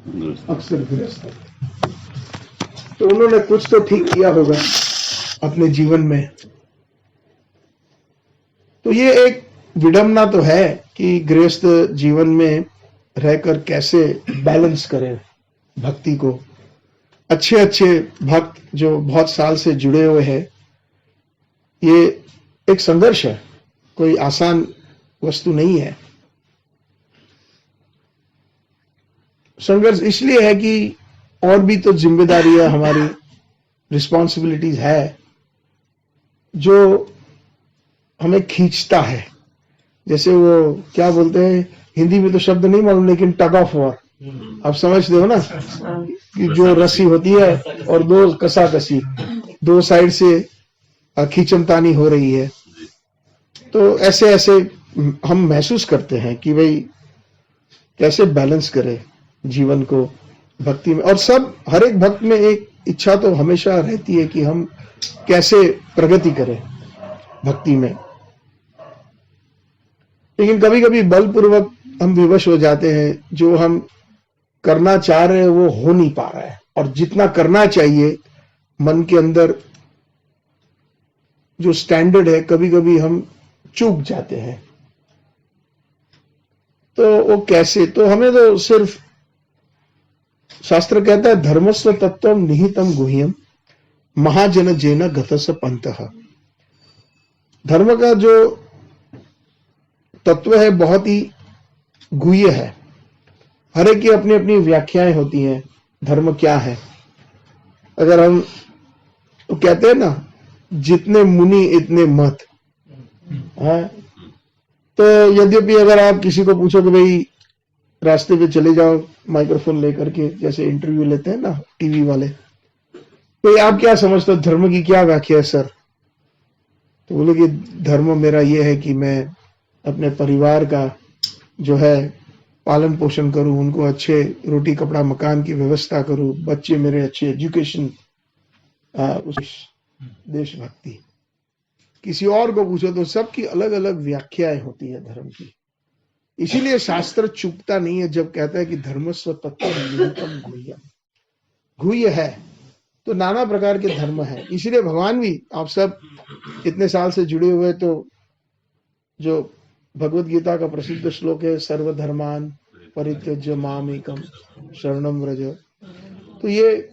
अक्सर गृहस्थ। तो उन्होंने कुछ तो ठीक किया होगा अपने जीवन में। तो ये एक विडंबना तो है कि गृहस्थ जीवन में रहकर कैसे बैलेंस करें भक्ति को। अच्छे अच्छे भक्त जो बहुत साल से जुड़े हुए हैं, ये एक संघर्ष है, कोई आसान वस्तु नहीं है। संघर्ष इसलिए है कि और भी तो जिम्मेदारियां हमारी, रिस्पॉन्सिबिलिटीज है जो हमें खींचता है। जैसे वो क्या बोलते हैं, हिंदी में तो शब्द नहीं मालूम, लेकिन टग ऑफ वॉर, आप समझते हो ना, कि जो रस्सी होती है और दो कसाकसी, दो साइड से खींचमतानी हो रही है। तो ऐसे ऐसे हम महसूस करते हैं कि भाई कैसे बैलेंस करें जीवन को भक्ति में। और सब, हर एक भक्त में एक इच्छा तो हमेशा रहती है कि हम कैसे प्रगति करें भक्ति में। लेकिन कभी कभी बलपूर्वक हम विवश हो जाते हैं, जो हम करना चाह रहे हैं वो हो नहीं पा रहा है, और जितना करना चाहिए मन के अंदर जो स्टैंडर्ड है, कभी कभी हम चूक जाते हैं। तो वो कैसे, तो हमें तो सिर्फ शास्त्र कहता है धर्मस्व तत्वम निहितम गुह्यम महाजन जेन गतस पंतः। धर्म का जो तत्व है बहुत ही गुह्य है। हर एक की अपनी अपनी व्याख्याएं होती हैं धर्म क्या है। अगर हम तो कहते हैं ना, जितने मुनि इतने मत है। तो यद्यपि अगर आप किसी को पूछो कि भाई रास्ते पे चले जाओ माइक्रोफोन लेकर के, जैसे इंटरव्यू लेते हैं ना टीवी वाले, तो आप क्या समझते हो धर्म की क्या व्याख्या है सर? तो बोले कि धर्म मेरा ये है कि मैं अपने परिवार का जो है पालन पोषण करूं, उनको अच्छे रोटी कपड़ा मकान की व्यवस्था करूं, बच्चे मेरे अच्छे एजुकेशन, देशभक्ति। किसी और को पूछो तो सबकी अलग अलग व्याख्याएं होती है धर्म की। इसीलिए शास्त्र चूकता नहीं है जब कहता है कि धर्मस्व तत्व निहितम गुह्यम। गुह्य है तो नाना प्रकार के धर्म है। इसीलिए भगवान भी, आप सब इतने साल से जुड़े हुए, तो जो भगवत गीता का प्रसिद्ध श्लोक है, सर्वधर्मान परित्यज्य माम एकम शरणम व्रज। तो ये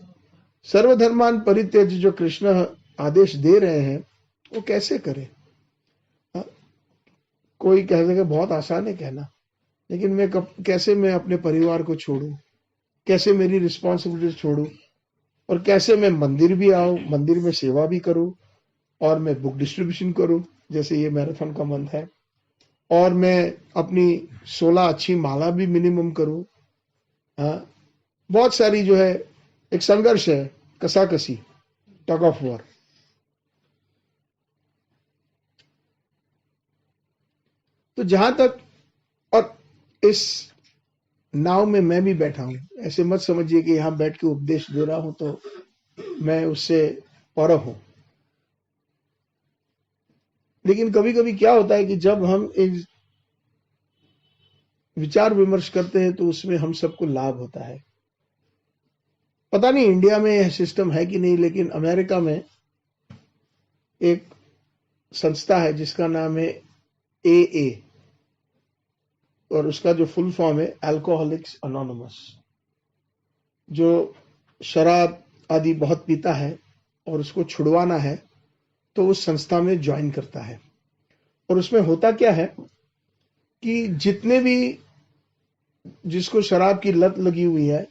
सर्वधर्मान परित्यज्य जो कृष्ण आदेश दे रहे हैं, वो कैसे करें? कोई कह सके बहुत आसान है कहना, लेकिन मैं कैसे मैं अपने परिवार को छोड़ूं, कैसे मेरी रिस्पॉन्सिबिलिटी छोड़ूं, और कैसे मैं मंदिर भी आऊं, मंदिर में सेवा भी करूं, और मैं बुक डिस्ट्रीब्यूशन करूं जैसे ये मैराथन का मंथ है, और मैं अपनी 16 अच्छी माला भी मिनिमम करूं। बहुत सारी जो है एक संघर्ष है, कसाकसी, टग ऑफ वॉर। तो जहां तक, और इस नाव में मैं भी बैठा हूं, ऐसे मत समझिए कि यहां बैठ के उपदेश दे रहा हूं तो मैं उससे पर हूं। लेकिन कभी कभी क्या होता है कि जब हम एक विचार विमर्श करते हैं तो उसमें हम सबको लाभ होता है। पता नहीं इंडिया में यह सिस्टम है कि नहीं, लेकिन अमेरिका में एक संस्था है जिसका नाम है AA, और उसका जो फुल फॉर्म है अल्कोहलिक्स अनोनिमस। जो शराब आदि बहुत पीता है और उसको छुड़वाना है तो उस संस्था में ज्वाइन करता है। और उसमें होता क्या है कि जितने भी जिसको शराब की लत लगी हुई है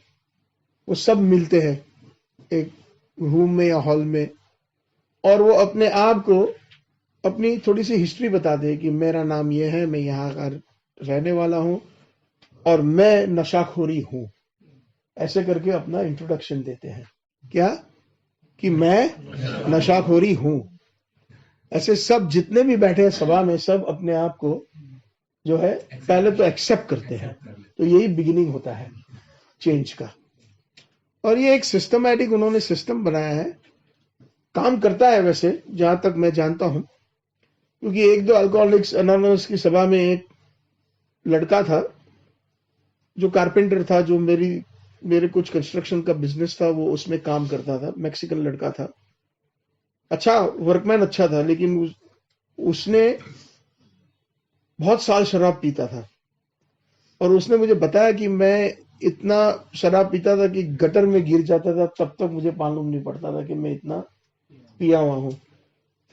वो सब मिलते हैं एक रूम में या हॉल में, और वो अपने आप को अपनी थोड़ी सी हिस्ट्री बताते हैं कि मेरा नाम ये है, मैं यहाँ का रहने वाला हूँ और मैं नशाखोरी हूँ। ऐसे करके अपना इंट्रोडक्शन देते हैं, क्या कि मैं नशाखोरी हूँ। ऐसे सब जितने भी बैठे हैं सभा में, सब अपने आप को जो है पहले तो एक्सेप्ट करते हैं। तो यही बिगिनिंग होता है चेंज का। और ये एक सिस्टमैटिक उन्होंने सिस्टम बनाया है, काम करता है वैसे जहां तक मैं जानता हूं। क्योंकि एक दो अल्कोहलिक्स अनोनिमस की सभा में एक लड़का था जो कारपेंटर था, जो मेरी मेरे कुछ कंस्ट्रक्शन का बिजनेस था, वो उसमें काम करता था, मैक्सिकन लड़का था, अच्छा वर्कमैन अच्छा था, लेकिन उसने बहुत साल शराब पीता था। और उसने मुझे बताया कि मैं इतना शराब पीता था कि गटर में गिर जाता था, तब तक मुझे मालूम नहीं पड़ता था कि मैं इतना पिया हुआ हूँ।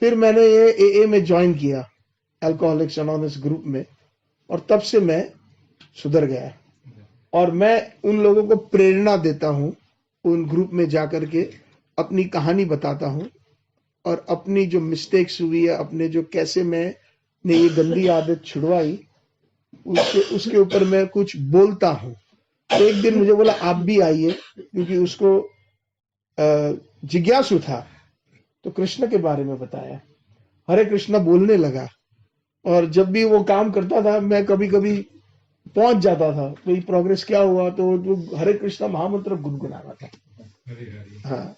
फिर मैंने ये एए में ज्वाइन किया, अल्कोहलिक्स अनोनिमस ग्रुप में, और तब से मैं सुधर गया। और मैं उन लोगों को प्रेरणा देता हूँ, उन ग्रुप में जाकर के अपनी कहानी बताता हूँ, और अपनी जो मिस्टेक्स हुई है, अपने जो कैसे मैंने ये गंदी आदत छुड़वाई, उसके ऊपर मैं कुछ बोलता हूँ। तो एक दिन मुझे बोला आप भी आइए, क्योंकि उसको जिज्ञासु था, तो कृष्ण के बारे में बताया, हरे कृष्णा बोलने लगा। और जब भी वो काम करता था, मैं कभी कभी पहुंच जाता था, तो प्रोग्रेस क्या हुआ, तो वो हरे कृष्णा महामंत्र गुनगुना रहा था। हाँ,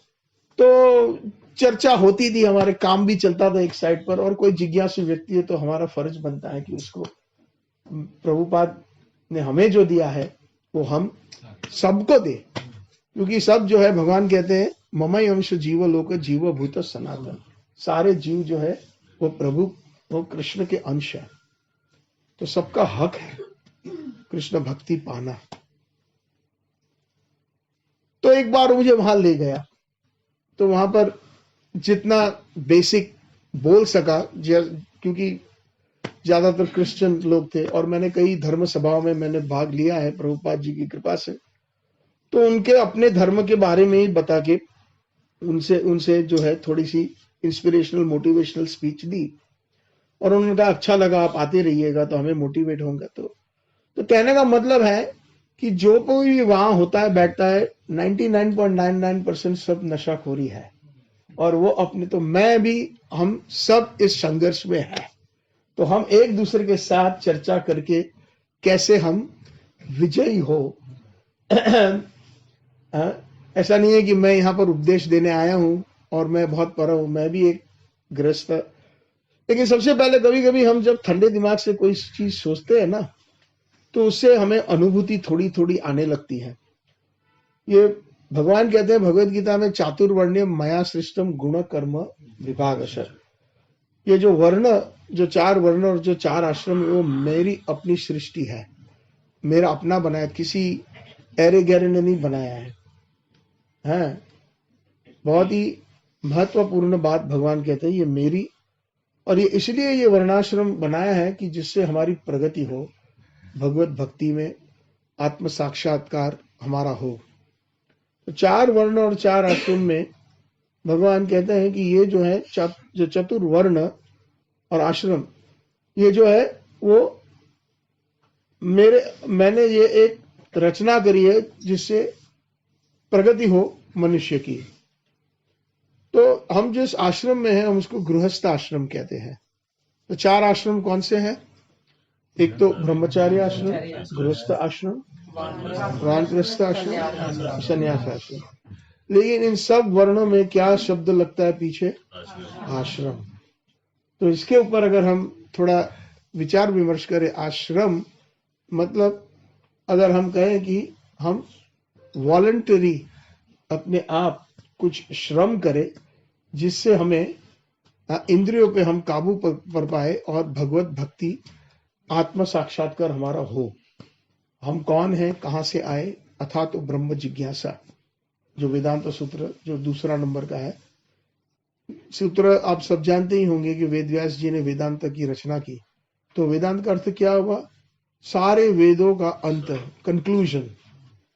तो चर्चा होती थी, हमारे काम भी चलता था एक साइड पर, और कोई जिज्ञासु व्यक्ति है तो हमारा फर्ज बनता है कि उसको प्रभुपाद ने हमें जो दिया है वो हम सबको दे, क्योंकि सब जो है, भगवान कहते हैं ममई अंश जीव लोक जीव भूत सनातन, सारे जीव जो है वो प्रभु, वो कृष्ण के अंश है, तो सबका हक है कृष्ण भक्ति पाना। तो एक बार मुझे वहां ले गया, तो वहां पर जितना बेसिक बोल सका, क्योंकि ज्यादातर क्रिश्चियन लोग थे, और मैंने कई धर्म सभाओं में मैंने भाग लिया है प्रभुपाद जी की कृपा से, तो उनके अपने धर्म के बारे में ही बता के उनसे उनसे जो है थोड़ी सी इंस्पिरेशनल मोटिवेशनल स्पीच दी, और उन्होंने कहा अच्छा लगा, आप आते रहिएगा तो हमें मोटिवेट होंगे। तो कहने का मतलब है कि जो कोई भी वहां होता है, बैठता है, 99.99% सब नशाखोरी है, और वो अपने, तो मैं भी, हम सब इस संघर्ष में है, तो हम एक दूसरे के साथ चर्चा करके कैसे हम विजयी हो। ऐसा नहीं है कि मैं यहाँ पर उपदेश देने आया हूं और मैं बहुत पढ़ा हूं, मैं भी एक गृहस्थ। लेकिन सबसे पहले कभी कभी हम जब ठंडे दिमाग से कोई चीज सोचते हैं ना, तो उससे हमें अनुभूति थोड़ी थोड़ी आने लगती है। ये भगवान कहते हैं भगवत गीता में, चातुर्वर्ण्य मया सृष्टम गुण कर्म विभागशः, ये जो वर्ण, जो चार वर्ण और जो चार आश्रम, वो मेरी अपनी सृष्टि है, मेरा अपना बनाया, किसी ऐरे गैरे ने नहीं बनाया है। हैं, बहुत ही महत्वपूर्ण बात भगवान कहते हैं, ये मेरी, और ये इसलिए ये वर्णाश्रम बनाया है कि जिससे हमारी प्रगति हो, भगवत भक्ति में आत्म साक्षात्कार हमारा हो। तो चार वर्ण और चार आश्रम में भगवान कहते हैं कि ये जो है जो चतुर्वर्ण और आश्रम, ये जो है वो मैंने ये एक रचना करी है जिससे प्रगति हो मनुष्य की। तो हम जिस आश्रम में हैं, हम उसको गृहस्थ आश्रम कहते हैं। तो चार आश्रम कौन से हैं? एक तो ब्रह्मचार्य आश्रम, गृहस्थ आश्रम, वानप्रस्थ आश्रम, संन्यास आश्रम। लेकिन इन सब वर्णों में क्या शब्द लगता है पीछे? आश्रम। तो इसके ऊपर अगर हम थोड़ा विचार विमर्श करें, आश्रम मतलब, अगर हम कहें कि हम वॉलंटरी अपने आप कुछ श्रम करें, जिससे हमें इंद्रियों पे हम काबू पर पाए और भगवत भक्ति, आत्म साक्षात्कार हमारा हो। हम कौन हैं, कहां से आए, अथा तो ब्रह्म जिज्ञासा, जो वेदांत सूत्र जो दूसरा नंबर का है सूत्र, आप सब जानते ही होंगे कि वेदव्यास जी ने वेदांत की रचना की। तो वेदांत का अर्थ क्या हुआ? सारे वेदों का अंत, कंक्लूजन।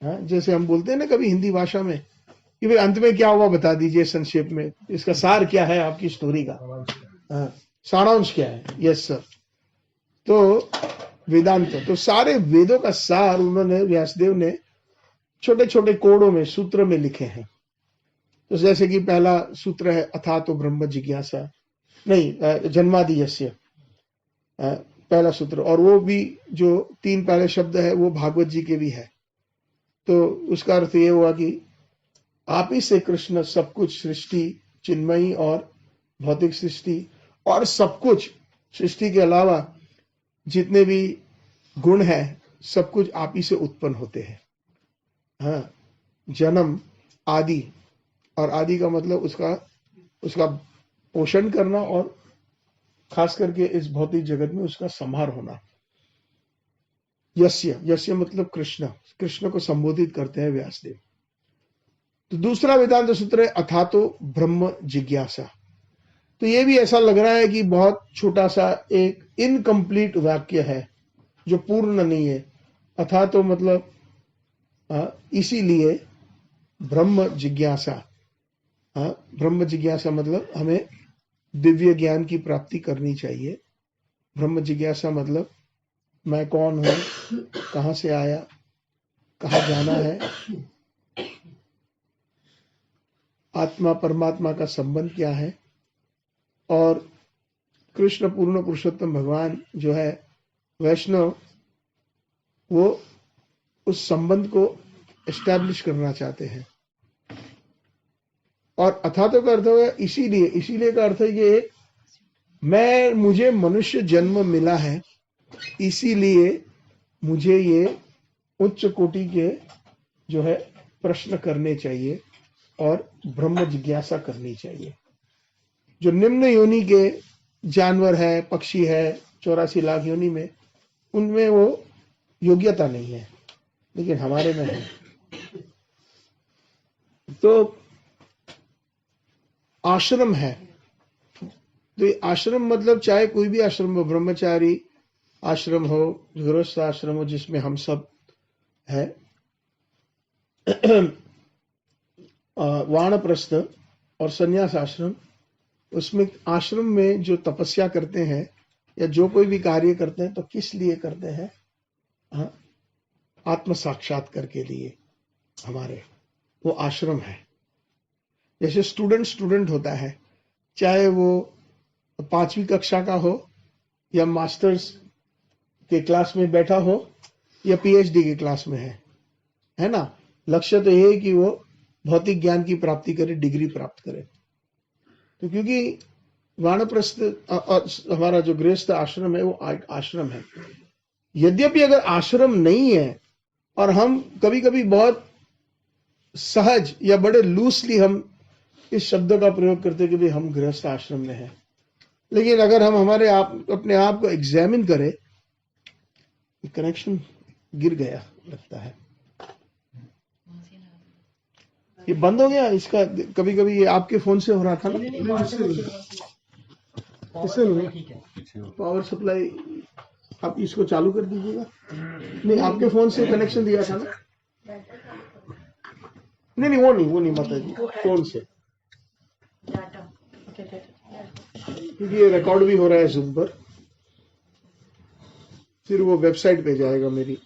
जैसे हम बोलते हैं ना कभी हिंदी भाषा में कि भाई अंत में क्या हुआ बता दीजिए संक्षेप में, इसका सार क्या है आपकी स्टोरी का, सारांश क्या है। Yes sir. तो वेदांत, तो सारे वेदों का सार उन्होंने, व्यासदेव ने छोटे छोटे कोड़ों में, सूत्र में लिखे हैं। तो जैसे कि पहला सूत्र है अथा तो ब्रह्म जिज्ञासा, नहीं, जन्मादि यस्य, पहला सूत्र, और वो भी जो तीन पहले शब्द है वो भागवत जी के भी है। तो उसका अर्थ ये हुआ कि आप ही से कृष्ण सब कुछ, सृष्टि चिन्मयी और भौतिक सृष्टि और सब कुछ, सृष्टि के अलावा जितने भी गुण हैं, सब कुछ आप ही से उत्पन्न होते हैं। हाँ, जन्म, आदि, और आदि का मतलब उसका पोषण करना और खास करके इस भौतिक जगत में उसका संहार होना। यस्य, यस्य मतलब कृष्ण, कृष्ण को संबोधित करते हैं व्यासदेव। तो दूसरा वेदांत सूत्र है अथातो ब्रह्म जिज्ञासा। तो ये भी ऐसा लग रहा है कि बहुत छोटा सा एक इनकम्प्लीट वाक्य है जो पूर्ण नहीं है। अथातो मतलब इसीलिए ब्रह्म जिज्ञासा, ब्रह्म जिज्ञासा मतलब हमें दिव्य ज्ञान की प्राप्ति करनी चाहिए। ब्रह्म जिज्ञासा मतलब मैं कौन हूं, कहां से आया, कहां जाना है, आत्मा परमात्मा का संबंध क्या है, और कृष्ण पूर्ण पुरुषोत्तम भगवान जो है वैष्णव, वो उस संबंध को एस्टैब्लिश करना चाहते हैं। और अथातो का अर्थ है इसीलिए, इसीलिए का अर्थ है ये मुझे मनुष्य जन्म मिला है, इसीलिए मुझे ये उच्च कोटि के जो है प्रश्न करने चाहिए और ब्रह्म जिज्ञासा करनी चाहिए। जो निम्न योनि के जानवर है, पक्षी है 84 लाख योनि में, उनमें वो योग्यता नहीं है, लेकिन हमारे में है। तो आश्रम है, तो ये आश्रम मतलब चाहे कोई भी आश्रम हो, ब्रह्मचारी आश्रम हो, गृहस्थ आश्रम हो, जिसमें हम सब है, वानप्रस्थ और संन्यास आश्रम, उसमें आश्रम में जो तपस्या करते हैं या जो कोई भी कार्य करते हैं तो किस लिए करते हैं? आत्म साक्षात्कार के लिए। हमारे वो आश्रम है। जैसे स्टूडेंट होता है, चाहे वो 5वीं कक्षा का हो या मास्टर्स के क्लास में बैठा हो या पीएचडी के क्लास में है ना। लक्ष्य तो ये है कि वो भौतिक ज्ञान की प्राप्ति करे, डिग्री प्राप्त करे। तो क्योंकि वानप्रस्थ हमारा जो गृहस्थ आश्रम है वो आश्रम है। यद्यपि अगर आश्रम नहीं है और हम कभी कभी बहुत सहज या बड़े लूसली हम इस शब्द का प्रयोग करते कि भाई हम गृहस्थ आश्रम में हैं, लेकिन अगर हम अपने आप को एग्जामिन करें, कनेक्शन गिर गया लगता है, ये बंद हो गया इसका। कभी कभी ये आपके फोन से हो रहा था ना, पावर सप्लाई आप इसको चालू कर दीजिएगा। नहीं, आपके फोन से कनेक्शन दिया था ना। नहीं वो नहीं माता जी, फोन से, क्योंकि ये रिकॉर्ड भी हो रहा है जूम पर, फिर वो वेबसाइट पे जाएगा मेरी।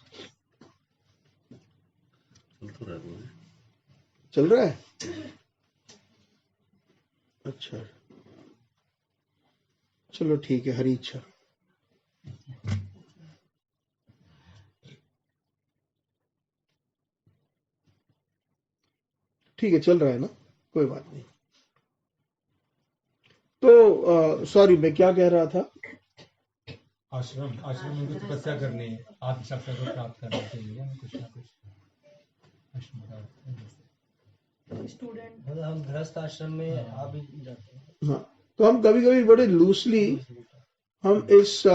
चल रहा है, अच्छा चलो ठीक है, हरी इच्छा। ठीक है, चल रहा है ना, कोई बात नहीं। तो सॉरी, मैं क्या कह रहा था? आश्रम में तपस्या करनी है, आत्म साक्षात्कार प्राप्त करने के लिए कुछ ना कुछ स्टूडेंट मतलब हम गृहस्थ आश्रम में आ भी जाते हैं। हाँ, तो हम कभी कभी बड़े लूसली हम इस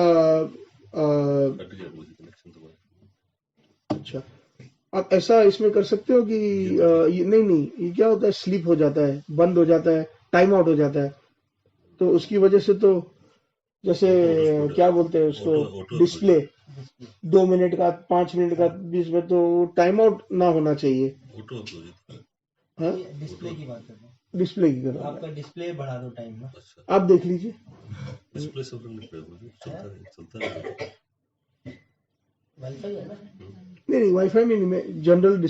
अच्छा, आप ऐसा इसमें कर सकते हो कि ये नहीं, ये क्या होता है, स्लीप हो जाता है, बंद हो जाता है, टाइम आउट हो जाता है, तो उसकी वजह से तो जैसे क्या बोलते हैं उसको, डिस्प्ले 2 मिनट का, 5 मिनट का, 20 मिनट, तो टाइम आउट ना होना चाहिए। डिस्प्ले की बात कर रहे हैं, डिस्प्ले की करो, आपका डिस्प्ले बढ़ा दो टाइम ना। आप देख लीजिए। डिस्प्ले सब चलता है, वाईफाई है ना? नहीं वाईफाई में नहीं, मैं जनरल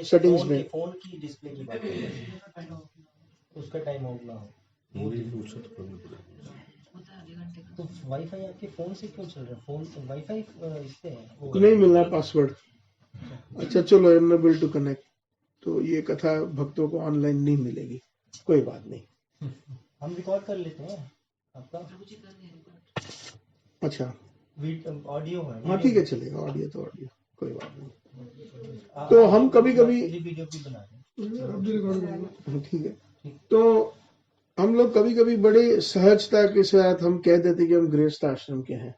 सेटिंग्स में। फोन की डिस्प्ले की बात कर रहे हैं, उसका टाइम आउट ना हो। तो वाईफाई आपके फोन से क्यों चल रहा है? फोन से वाईफाई इससे है, नहीं मिल रहा पासवर्ड। अच्छा चलो, अनएबल टू कनेक्ट, तो ये कथा भक्तों को ऑनलाइन नहीं मिलेगी, कोई बात नहीं। हम रिकॉर्ड कर लेते हैं आपका। अच्छा ऑडियो है। हाँ ठीक है, चलेगा, ऑडियो तो ऑडियो, कोई बात नहीं। तो हम कभी-कभी वीडियो भी बना रहे हैं। ठीक है, तो हम लोग कभी-कभी बड़े सहजता के साथ हम कह देते कि हम गृहस्थ आश्रम के हैं।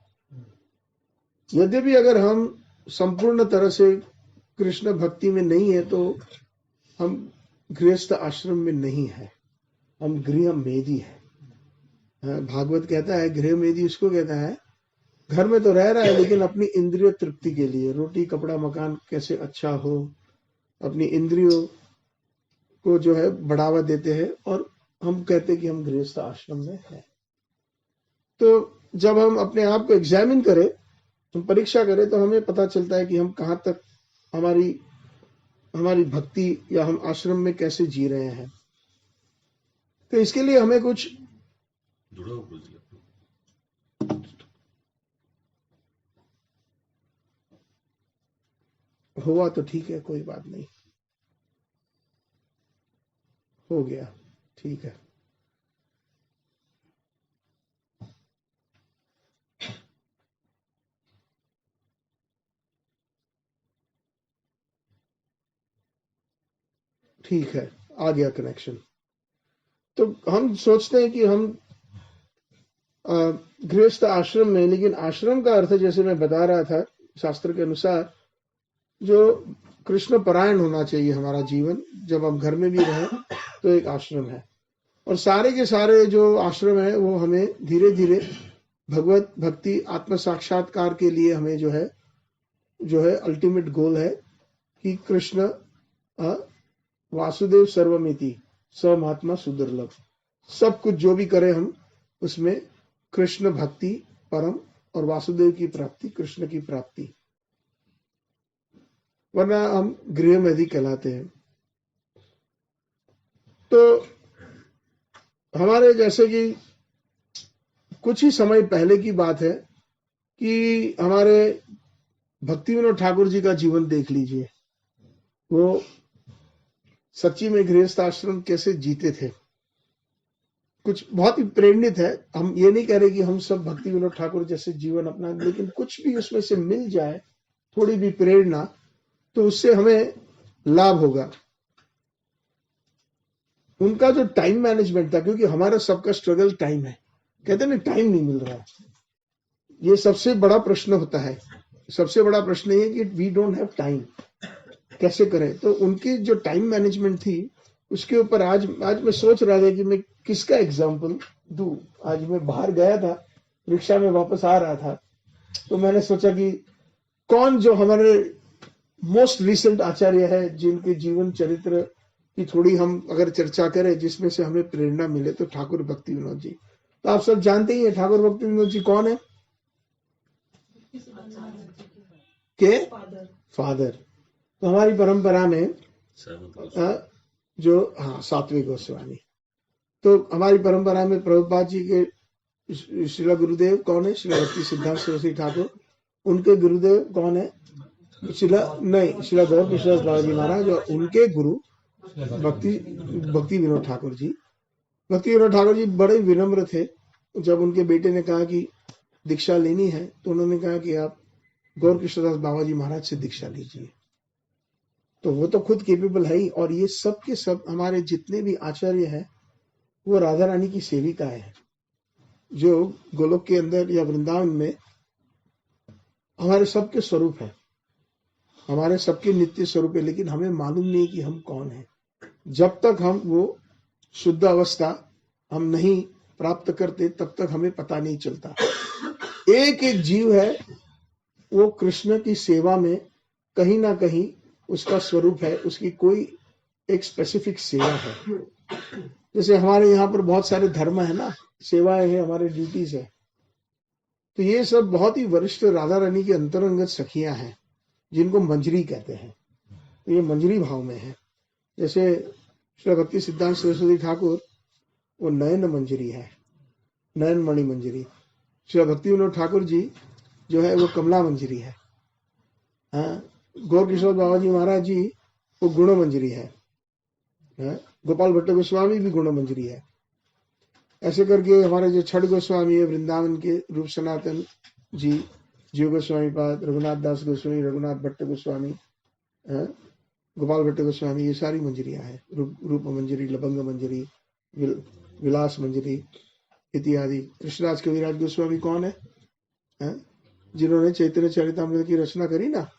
यद्यपि अगर हम संपूर्ण तरह से कृष्ण भक्ति में नहीं है तो हम गृहस्थ आश्रम में नहीं है, हम गृह मेदी है। भागवत कहता है गृह मेदी उसको कहता है घर में तो रह रहा है लेकिन अपनी इंद्रिय तृप्ति के लिए, रोटी कपड़ा मकान कैसे अच्छा हो, अपनी इंद्रियों को जो है बढ़ावा देते हैं, और हम कहते हैं कि हम गृहस्थ आश्रम में हैं। तो जब हम अपने आप को एग्जामिन करें, हम परीक्षा करें, तो हमें पता चलता है कि हम कहाँ तक हमारी भक्ति या हम आश्रम में कैसे जी रहे हैं। तो इसके लिए हमें कुछ जुड़ा हुआ जी हुआ तो ठीक है, कोई बात नहीं, हो गया, ठीक है। ठीक है, आ गया कनेक्शन। तो हम सोचते हैं कि हम गृहस्थ आश्रम में, लेकिन आश्रम का अर्थ जैसे मैं बता रहा था शास्त्र के अनुसार जो कृष्ण परायण होना चाहिए हमारा जीवन। जब हम घर में भी रहें तो एक आश्रम है, और सारे के सारे जो आश्रम है वो हमें धीरे धीरे भगवत भक्ति आत्म साक्षात्कार के लिए हमें जो है अल्टीमेट गोल है कि कृष्ण वासुदेव सर्वमिति स महात्मा सुदुर्लभ, सब कुछ जो भी करें हम उसमें कृष्ण भक्ति परम और वासुदेव की प्राप्ति, कृष्ण की प्राप्ति, वरना हम गृह में ही कहलाते हैं। तो हमारे जैसे कि कुछ ही समय पहले की बात है कि हमारे भक्ति विनोद ठाकुर जी का जीवन देख लीजिए, वो सच्ची में गृहस्थ आश्रम कैसे जीते थे, कुछ बहुत ही प्रेरणित है। हम ये नहीं कह रहे कि हम सब भक्ति विनोद ठाकुर जैसे जीवन अपना, लेकिन कुछ भी उसमें से मिल जाए, थोड़ी भी प्रेरणा, तो उससे हमें लाभ होगा। उनका जो टाइम मैनेजमेंट था, क्योंकि हमारा सबका स्ट्रगल टाइम है, कहते हैं ना टाइम नहीं मिल रहा है, ये सबसे बड़ा प्रश्न होता है। सबसे बड़ा प्रश्न ये है कि वी डोंट हैव टाइम, कैसे करें। तो उनकी जो टाइम मैनेजमेंट थी उसके ऊपर आज मैं सोच रहा था कि मैं किसका एग्जाम्पल दूं। आज मैं बाहर गया था, रिक्शा में वापस आ रहा था, तो मैंने सोचा कि कौन जो हमारे मोस्ट रिसेंट आचार्य है, जिनके जीवन चरित्र की थोड़ी हम अगर चर्चा करें जिसमें से हमें प्रेरणा मिले, तो ठाकुर भक्ति विनोद जी। तो आप सब जानते ही हैं ठाकुर भक्ति विनोद जी कौन है के फादर। तो हमारी परंपरा में जो सात्विक गोस्वामी, तो हमारी परंपरा में प्रभुपाद जी के श्रील गुरुदेव कौन है, श्रील भक्ति सिद्धांत सरस्वती ठाकुर। उनके गुरुदेव कौन है, श्रील गौर किशोर बाबाजी महाराज, और उनके गुरु भक्ति विनोद ठाकुर जी। भक्ति विनोद ठाकुर जी बड़े विनम्र थे। जब उनके बेटे ने कहा कि दीक्षा लेनी है, तो उन्होंने कहा कि आप गौर किशोरदास बाबा जी महाराज से दीक्षा लीजिए। तो वो तो खुद केपेबल है ही, और ये सब के सब हमारे जितने भी आचार्य हैं वो राधा रानी की सेविका है, जो गोलोक के अंदर या वृंदावन में हमारे सबके स्वरूप है, हमारे सबके नित्य स्वरूप है। लेकिन हमें मालूम नहीं कि हम कौन हैं। जब तक हम वो शुद्ध अवस्था हम नहीं प्राप्त करते, तब तक हमें पता नहीं चलता। एक एक जीव है, वो कृष्ण की सेवा में कहीं ना कहीं उसका स्वरूप है, उसकी कोई एक स्पेसिफिक सेवा है। जैसे हमारे यहाँ पर बहुत सारे धर्म है ना, सेवाएं हैं, हमारे ड्यूटीज है। तो ये सब बहुत ही वरिष्ठ राधा रानी की अंतरंगत सखियां हैं, जिनको मंजरी कहते हैं। तो ये मंजरी भाव में है। जैसे श्री भक्ति सिद्धांत सरस्वती ठाकुर वो नयन मंजरी है, नयन मणि मंजरी। श्री भक्ति विनोद ठाकुर जी जो है वो कमला मंजरी है। हाँ, गौर किशोर बाबा जी महाराज जी वो गुण मंजरी है। गोपाल भट्ट गोस्वामी भी गुण मंजरी है। ऐसे करके हमारे जो छठ गोस्वामी है वृंदावन के, रूप सनातन जी, जीव गोस्वामी पाद, रघुनाथ दास गोस्वामी, रघुनाथ भट्ट गोस्वामी, गोपाल भट्ट गोस्वामी, ये सारी मंजरियां हैं, रूप मंजरी, लबंग मंजरी, विलास मंजरी इत्यादि। कृष्णराज कविराज गोस्वामी कौन है, हैं? जिन्होंने चैतन्य चरितामृत की रचना करी ना,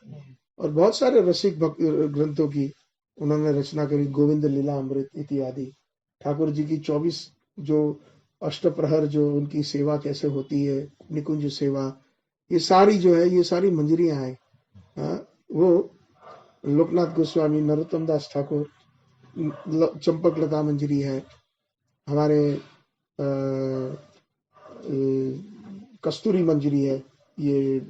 और बहुत सारे रसिक ग्रंथों की उन्होंने रचना करी, गोविंद लीला अमृत इत्यादि। ठाकुर जी की 24 जो अष्टप्रहर, जो उनकी सेवा कैसे होती है, निकुंज सेवा, ये सारी जो है, ये सारी मंजरियां हैं। वो लोकनाथ गोस्वामी, नरोत्तम दास ठाकुर, चंपक लता मंजरी है, हमारे कस्तूरी मंजरी है, ये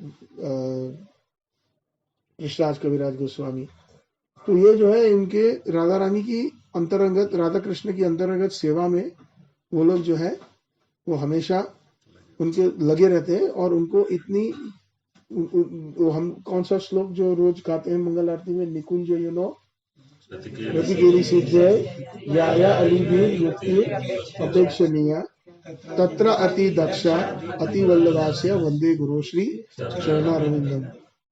कृष्णराज कविराज गोस्वामी। तो ये जो है इनके राधा रानी की अंतरंगत, राधा कृष्ण की अंतरंगत सेवा में वो लोग जो है वो हमेशा उनके लगे रहते हैं। और उनको इतनी हम कौन सा श्लोक जो रोज गाते हैं मंगल आरती में, निकुंज यू नो रतिकेली सिद्ध या अलीबीर युक्ति अपेक्षणीय तत्र अति दक्षा अति वल्लभास्य वंदे गुरु श्री चरणारविंदम।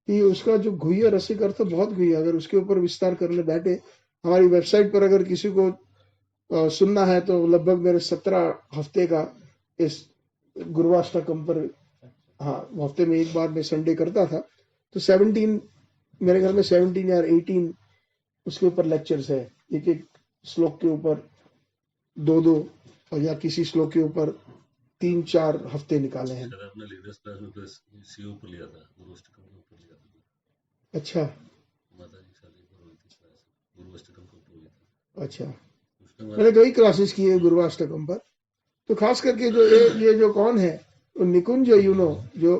ये उसका जो गुह्य रसिक अर्थ बहुत गुह्य, अगर उसके ऊपर विस्तार करने बैठे, हमारी वेबसाइट पर अगर किसी को सुनना है तो लगभग मेरे 17 हफ्ते का इस गुरुवाष्टकम पर, हाँ हफ्ते में एक बार मैं संडे करता था, तो 17 मेरे घर में 17 या 18 उसके ऊपर लेक्चर्स है, एक एक श्लोक के ऊपर 2-2 और या किसी श्लोक के ऊपर 3-4 हफ्ते निकाले हैं। अपने लीडर्स क्लास में तो सीओ पर लिया था, गुरुवाष्टकम के ऊपर लिया था। अच्छा, माता जी शादी पर हुई थी क्लास, गुरुवाष्टकम के ऊपर हुई था। अच्छा, मैंने कई क्लासेस की है गुरुवाष्टकम पर। तो खास करके जो ये जो कौन है, तो निकुंज यूनो, जो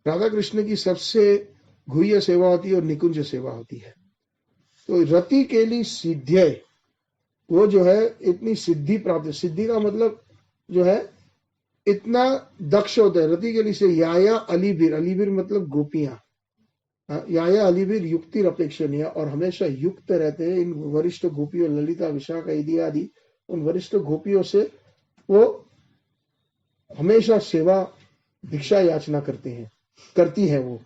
राधा कृष्ण की सबसे गुह्य सेवा होती है और निकुंज सेवा होती है। तो रति केली सिद्ध्य, वो जो है इतनी सिद्धि प्राप्त, सिद्धि का मतलब जो है इतना दक्ष होता है। रति केली से याया अलीबीर, अलीबीर मतलब गोपियां, याया अलीबीर युक्ति अपेक्षणीय, और हमेशा युक्त रहते हैं इन वरिष्ठ गोपियों, ललिता विशाखा इत्यादि उन वरिष्ठ गोपियों से वो हमेशा सेवा भिक्षा याचना करती है वो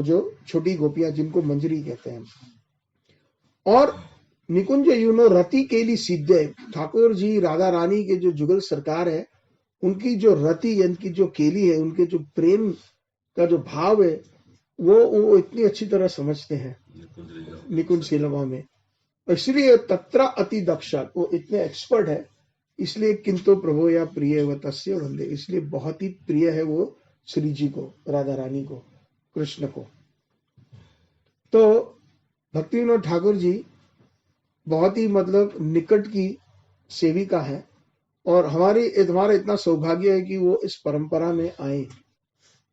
जो छोटी गोपियां जिनको मंजरी कहते हैं। और निकुंज यूनो रति केली सिद्ध, ठाकुर जी राधा रानी के जो जुगल सरकार है, उनकी जो रति, उनकी जो केली है, उनके जो प्रेम का जो भाव है, वो इतनी अच्छी तरह समझते हैं निकुंज शीलवा में। इसलिए तत्र अति दक्षा, वो इतने एक्सपर्ट है, इसलिए किंतु प्रभु या प्रिय व तस्य वंदे, इसलिए बहुत ही प्रिय है वो श्री जी को, राधा रानी को, कृष्ण को। तो भक्ति विनोद ठाकुर जी बहुत ही मतलब निकट की सेविका है, और हमारा इतना सौभाग्य है कि वो इस परंपरा में आए।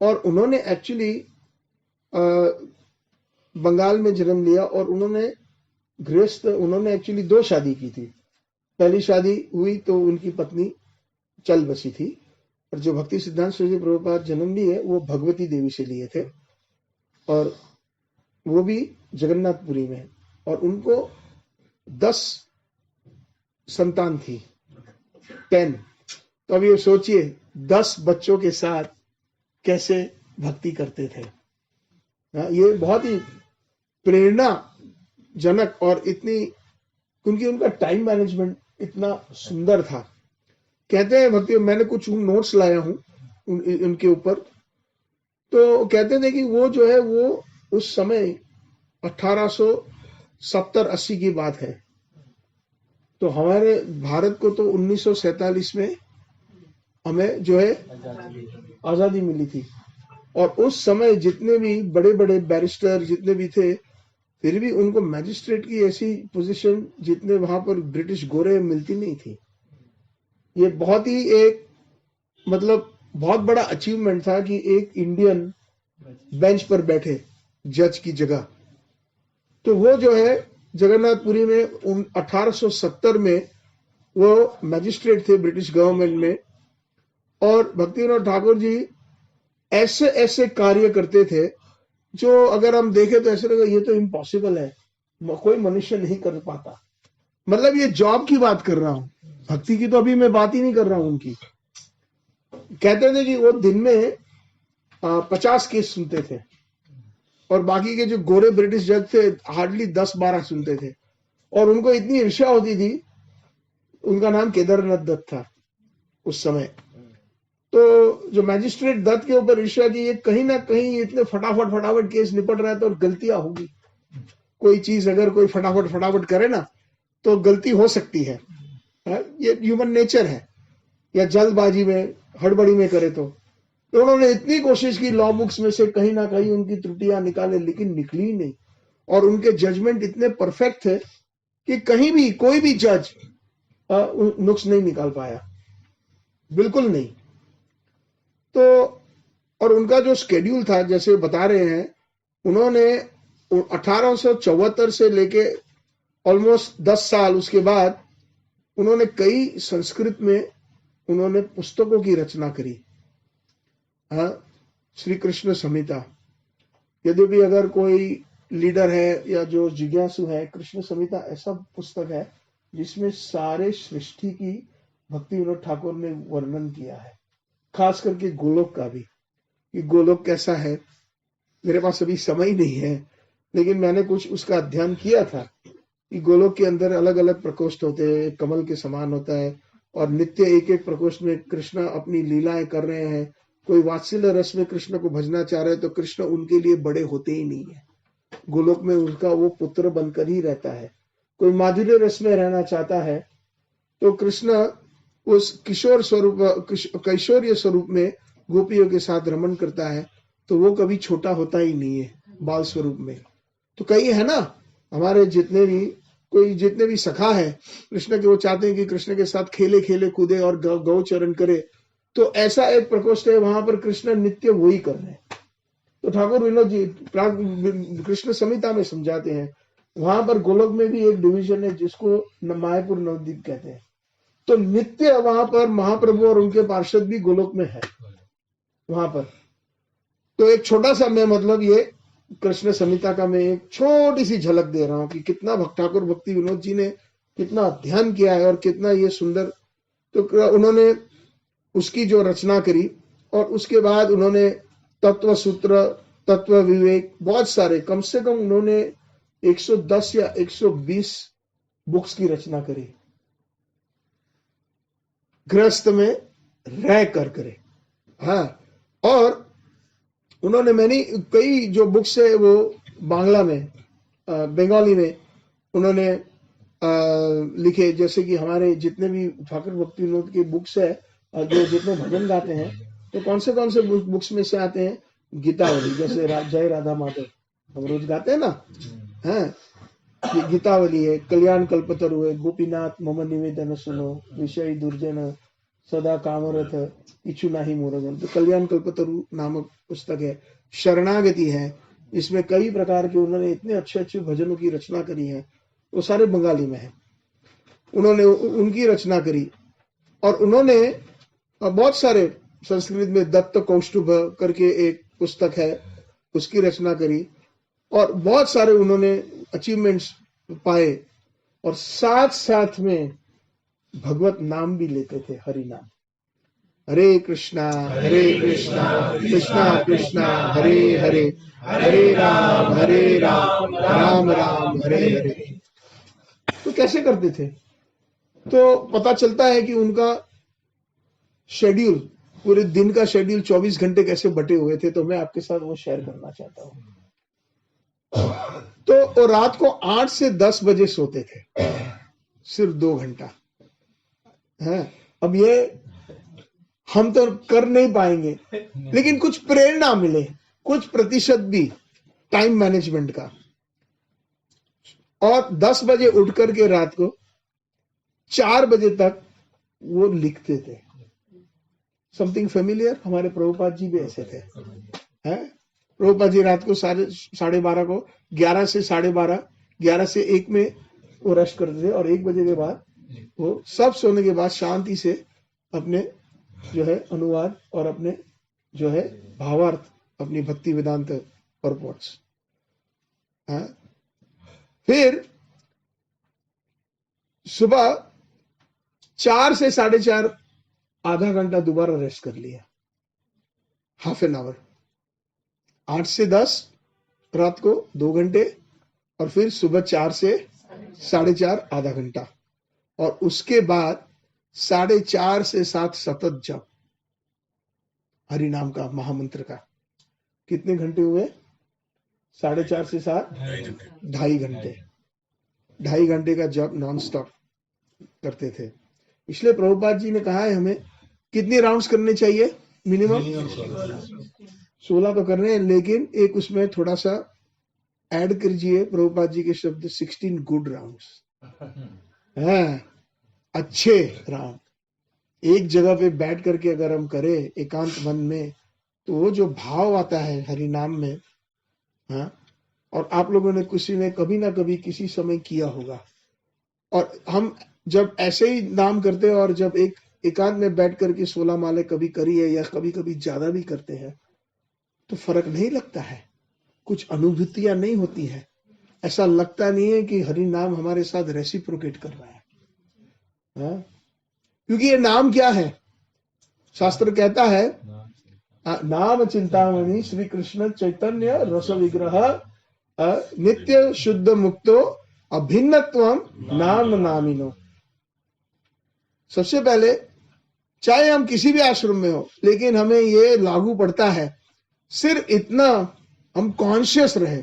और उन्होंने एक्चुअली बंगाल में जन्म लिया, और उन्होंने एक्चुअली 2 शादी की थी। पहली शादी हुई तो उनकी पत्नी चल बसी थी, और जो भक्ति सिद्धांत सरस्वती प्रभुपाद जन्म लिए वो भगवती देवी से लिए थे, और वो भी जगन्नाथपुरी में, और उनको 10 संतान थी, 10। तो अब ये सोचिए 10 बच्चों के साथ कैसे भक्ति करते थे। ये बहुत ही प्रेरणाजनक, और इतनी उनका टाइम मैनेजमेंट इतना सुंदर था। कहते हैं भक्ति, मैंने कुछ नोट्स लाया हूं उनके ऊपर, तो कहते थे कि वो जो है वो उस समय 1870-80 की बात है, तो हमारे भारत को तो 1947 में हमें जो है आजादी मिली थी। और उस समय जितने भी बड़े बड़े बैरिस्टर जितने भी थे, फिर भी उनको मैजिस्ट्रेट की ऐसी पोजीशन जितने वहां पर ब्रिटिश गोरे मिलती नहीं थी। ये बहुत ही एक मतलब बहुत बड़ा अचीवमेंट था कि एक इंडियन बेंच पर बैठे जज की जगह। तो वो जो है जगन्नाथपुरी में 1870 में वो मैजिस्ट्रेट थे ब्रिटिश गवर्नमेंट में, और भक्ति विनोद ठाकुर जी ऐसे ऐसे कार्य करते थे जो अगर हम देखें तो ऐसे लगे ये तो इम्पॉसिबल है, कोई मनुष्य नहीं कर पाता। मतलब ये जॉब की बात कर रहा हूं, भक्ति की तो अभी मैं बात ही नहीं कर रहा हूं उनकी। कहते थे कि वो दिन में 50 केस सुनते थे, और बाकी के जो गोरे ब्रिटिश जज थे हार्डली 10-12 सुनते थे, और उनको इतनी ईर्ष्या होती थी। उनका नाम केदारनाथ दत्त था उस समय। तो जो मैजिस्ट्रेट दत्त के ऊपर ईर्ष्या की, ये कहीं ना कहीं इतने फटाफट केस निपट रहा है तो गलतियां होगी। कोई चीज अगर कोई फटाफट करे ना तो गलती हो सकती है, ये ह्यूमन नेचर है। या जल्दबाजी में हड़बड़ी में करे तो उन्होंने इतनी कोशिश की लॉ बुक्स में से कहीं ना कहीं उनकी त्रुटियां निकाले, लेकिन निकली ही नहीं। और उनके जजमेंट इतने परफेक्ट थे कि कहीं भी कोई भी जज नुक्स नहीं निकाल पाया, बिल्कुल नहीं। तो और उनका जो स्केड्यूल था, जैसे बता रहे हैं, उन्होंने 1874 से लेके ऑलमोस्ट 10 साल उसके बाद उन्होंने कई संस्कृत में उन्होंने पुस्तकों की रचना करी। श्री कृष्ण संहिता, यद्यपि अगर कोई लीडर है या जो जिज्ञासु है, कृष्ण संहिता ऐसा पुस्तक है जिसमें सारे सृष्टि की भक्ति विनोद ठाकुर ने वर्णन किया है, खास करके गोलोक का भी, कि गोलोक कैसा है। मेरे पास अभी समय नहीं है, लेकिन मैंने कुछ उसका अध्ययन किया था कि गोलोक के अंदर अलग अलग प्रकोष्ठ होते हैं, कमल के समान होता है, और नित्य एक एक प्रकोष्ठ में कृष्ण अपनी लीलाएं कर रहे हैं। कोई वात्सल्य रस में कृष्ण को भजना चाह रहे हैं तो कृष्ण उनके लिए बड़े होते ही नहीं है, गोलोक में उनका वो पुत्र बनकर ही रहता है। कोई माधुर्य रस में रहना चाहता है तो कृष्ण उस किशोर स्वरूप कैशोर्य स्वरूप में गोपियों के साथ रमन करता है, तो वो कभी छोटा होता ही नहीं है बाल स्वरूप में। तो कई है ना हमारे जितने भी सखा है कृष्ण के, वो चाहते हैं कि कृष्ण के साथ खेले खेले कूदे और गौ चरण करे। तो ऐसा एक प्रकोष्ठ है, वहां पर कृष्ण नित्य वही कर रहे हैं। तो ठाकुर विनोद जी कृष्ण संहिता में समझाते हैं, वहां पर गोलोक में भी एक डिवीजन है जिसको मायापुर नवद्वीप कहते हैं। तो नित्य वहां पर महाप्रभु और उनके पार्षद भी गोलोक में है वहां पर। तो एक छोटा सा मैं मतलब ये कृष्ण संहिता का मैं एक छोटी सी झलक दे रहा हूं कि कितना ठाकुर भक्ति विनोद जी ने कितना अध्ययन किया है और कितना ये सुंदर। तो उन्होंने उसकी जो रचना करी, और उसके बाद उन्होंने तत्व सूत्र, तत्व विवेक, बहुत सारे, कम से कम उन्होंने 110 या 120 बुक्स की रचना करी, गृहस्थ में रह कर करे। हाँ, और मैंने कई जो बुक्स है वो बांग्ला में, बंगाली में उन्होंने लिखे। जैसे कि हमारे जितने भी ठाकुर भक्ति विनोद के बुक्स है, जो जितने भजन गाते हैं, तो कौन से बुक्स में से आते हैं, गीतावली, जैसे जय राधा माधव हम रोज गाते हैं ना, हैं, गीतावली है, कल्याण कल्पतरु है, गोपीनाथ मम निवेदन सुनो, विषय दुर्जन सदा कामरथ इच्छु नाही मोरगन। तो कल्याण कल्पतरु नामक पुस्तक है। शरणागति है, इसमें कई प्रकार के उन्होंने इतने अच्छे अच्छे भजनों की रचना करी है, वो सारे बंगाली में है। उन्होंने उनकी रचना करी, और उन्होंने बहुत सारे संस्कृत में दत्त कौष्टुभ करके एक पुस्तक है, उसकी रचना करी, और बहुत सारे उन्होंने अचीवमेंट्स पाए। और साथ साथ में भगवत नाम भी लेते थे, हरि नाम, हरे कृष्णा कृष्णा कृष्णा हरे हरे, हरे राम राम राम हरे हरे। तो कैसे करते थे? तो पता चलता है कि उनका शेड्यूल, पूरे दिन का शेड्यूल 24 घंटे कैसे बटे हुए थे, तो मैं आपके साथ वो शेयर करना चाहता हूँ। तो रात को 8 से 10 बजे सोते थे, सिर्फ 2 घंटा है। अब ये हम तो कर नहीं पाएंगे, लेकिन कुछ प्रेरणा मिले, कुछ प्रतिशत भी टाइम मैनेजमेंट का। और 10 बजे उठ करके रात को 4 बजे तक वो लिखते थे। समथिंग फेमिलियर, हमारे प्रभुपाद जी भी ऐसे थे, हैं? प्रभुपाद जी रात को 12:30 को, 11 से 12:30, 11 से 1 में वो रश करते थे, और 1 बजे के बाद वो सब सोने के बाद शांति से अपने जो है अनुवाद और अपने जो है भावार्थ, अपनी भक्ति वेदांत परपोर्ट्स। फिर सुबह 4 से 4:30 आधा घंटा दोबारा रेस्ट कर लिया, हाफ एन आवर। 8 से 10 रात को 2 घंटे, और फिर सुबह 4 से 4:30 आधा घंटा, और उसके बाद 4:30 से 7 सतत जप हरि नाम का, महामंत्र का। कितने घंटे हुए? 4:30 से 7, 2.5 घंटे। 2.5 घंटे का जप नॉन स्टॉप करते थे। इसलिए प्रभुपाद जी ने कहा है हमें कितने राउंड्स करने चाहिए? मिनिमम 16 तो करने हैं, लेकिन एक उसमें थोड़ा सा ऐड कीजिए, प्रभुपाद जी के शब्द 16 गुड राउंड्स, अच्छे राउंड। एक जगह पे बैठ करके अगर हम करें एकांत मन में, तो वो जो भाव आता है हरि नाम में, हाँ, और आप लोगों ने किसी ने कभी ना कभी किसी समय किया होगा, और हम जब ऐसे ही नाम करते हैं और जब एक एकांत में बैठ करके 16 माले कभी करी है या कभी कभी ज्यादा भी करते हैं, तो फर्क नहीं लगता है, कुछ अनुभूतियां नहीं होती है, ऐसा लगता नहीं है कि हरि नाम हमारे साथ रेसिप्रोकेट कर रहा है, हाँ? क्योंकि ये नाम क्या है? शास्त्र कहता है नाम चिंतामणि श्री कृष्ण चैतन्य रस विग्रह नित्य शुद्ध मुक्तो अभिन्नत्वम नाम नामिनो। सबसे पहले चाहे हम किसी भी आश्रम में हो, लेकिन हमें ये लागू पड़ता है, सिर्फ इतना हम कॉन्शियस रहे।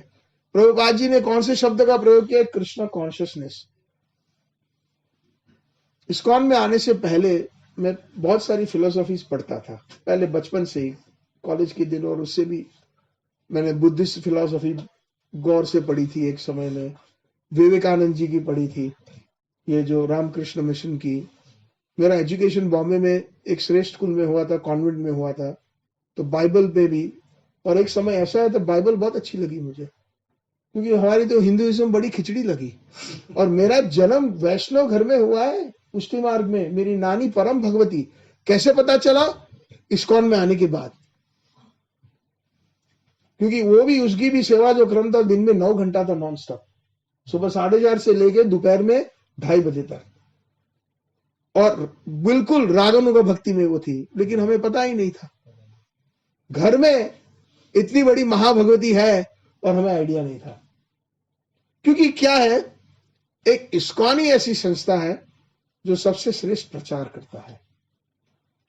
प्रभुपाद जी ने कौन से शब्द का प्रयोग किया? कृष्ण कॉन्शियसनेस। इस्कॉन में आने से पहले मैं बहुत सारी फिलोसॉफीज पढ़ता था, पहले बचपन से ही, कॉलेज के दिनों, और उससे भी मैंने बुद्धिस्ट फिलोसॉफी गौर से पढ़ी थी। एक समय में विवेकानंद जी की पढ़ी थी, ये जो रामकृष्ण मिशन की। मेरा एजुकेशन बॉम्बे में एक श्रेष्ठ स्कूल में हुआ था, कॉन्वेंट में हुआ था, तो बाइबल पे भी, और एक समय ऐसा है तो बाइबल बहुत अच्छी लगी मुझे, क्योंकि हमारी तो हिंदुइज्म बड़ी खिचड़ी लगी। और मेरा जन्म वैष्णव घर में हुआ है, पुष्टि मार्ग में। मेरी नानी परम भगवती, कैसे पता चला? इस्कॉन में आने के बाद, क्योंकि वो भी, उसकी भी सेवा जो क्रम था दिन में 9 घंटा था नॉन स्टॉप, सुबह 4:30 से लेके दोपहर में 2:30 बजे तक, और बिल्कुल रागानुगा भक्ति में वो थी, लेकिन हमें पता ही नहीं था। घर में इतनी बड़ी महाभगवती है और हमें आइडिया नहीं था, क्योंकि क्या है, एक इस्कॉन ही ऐसी संस्था है जो सबसे श्रेष्ठ प्रचार करता है,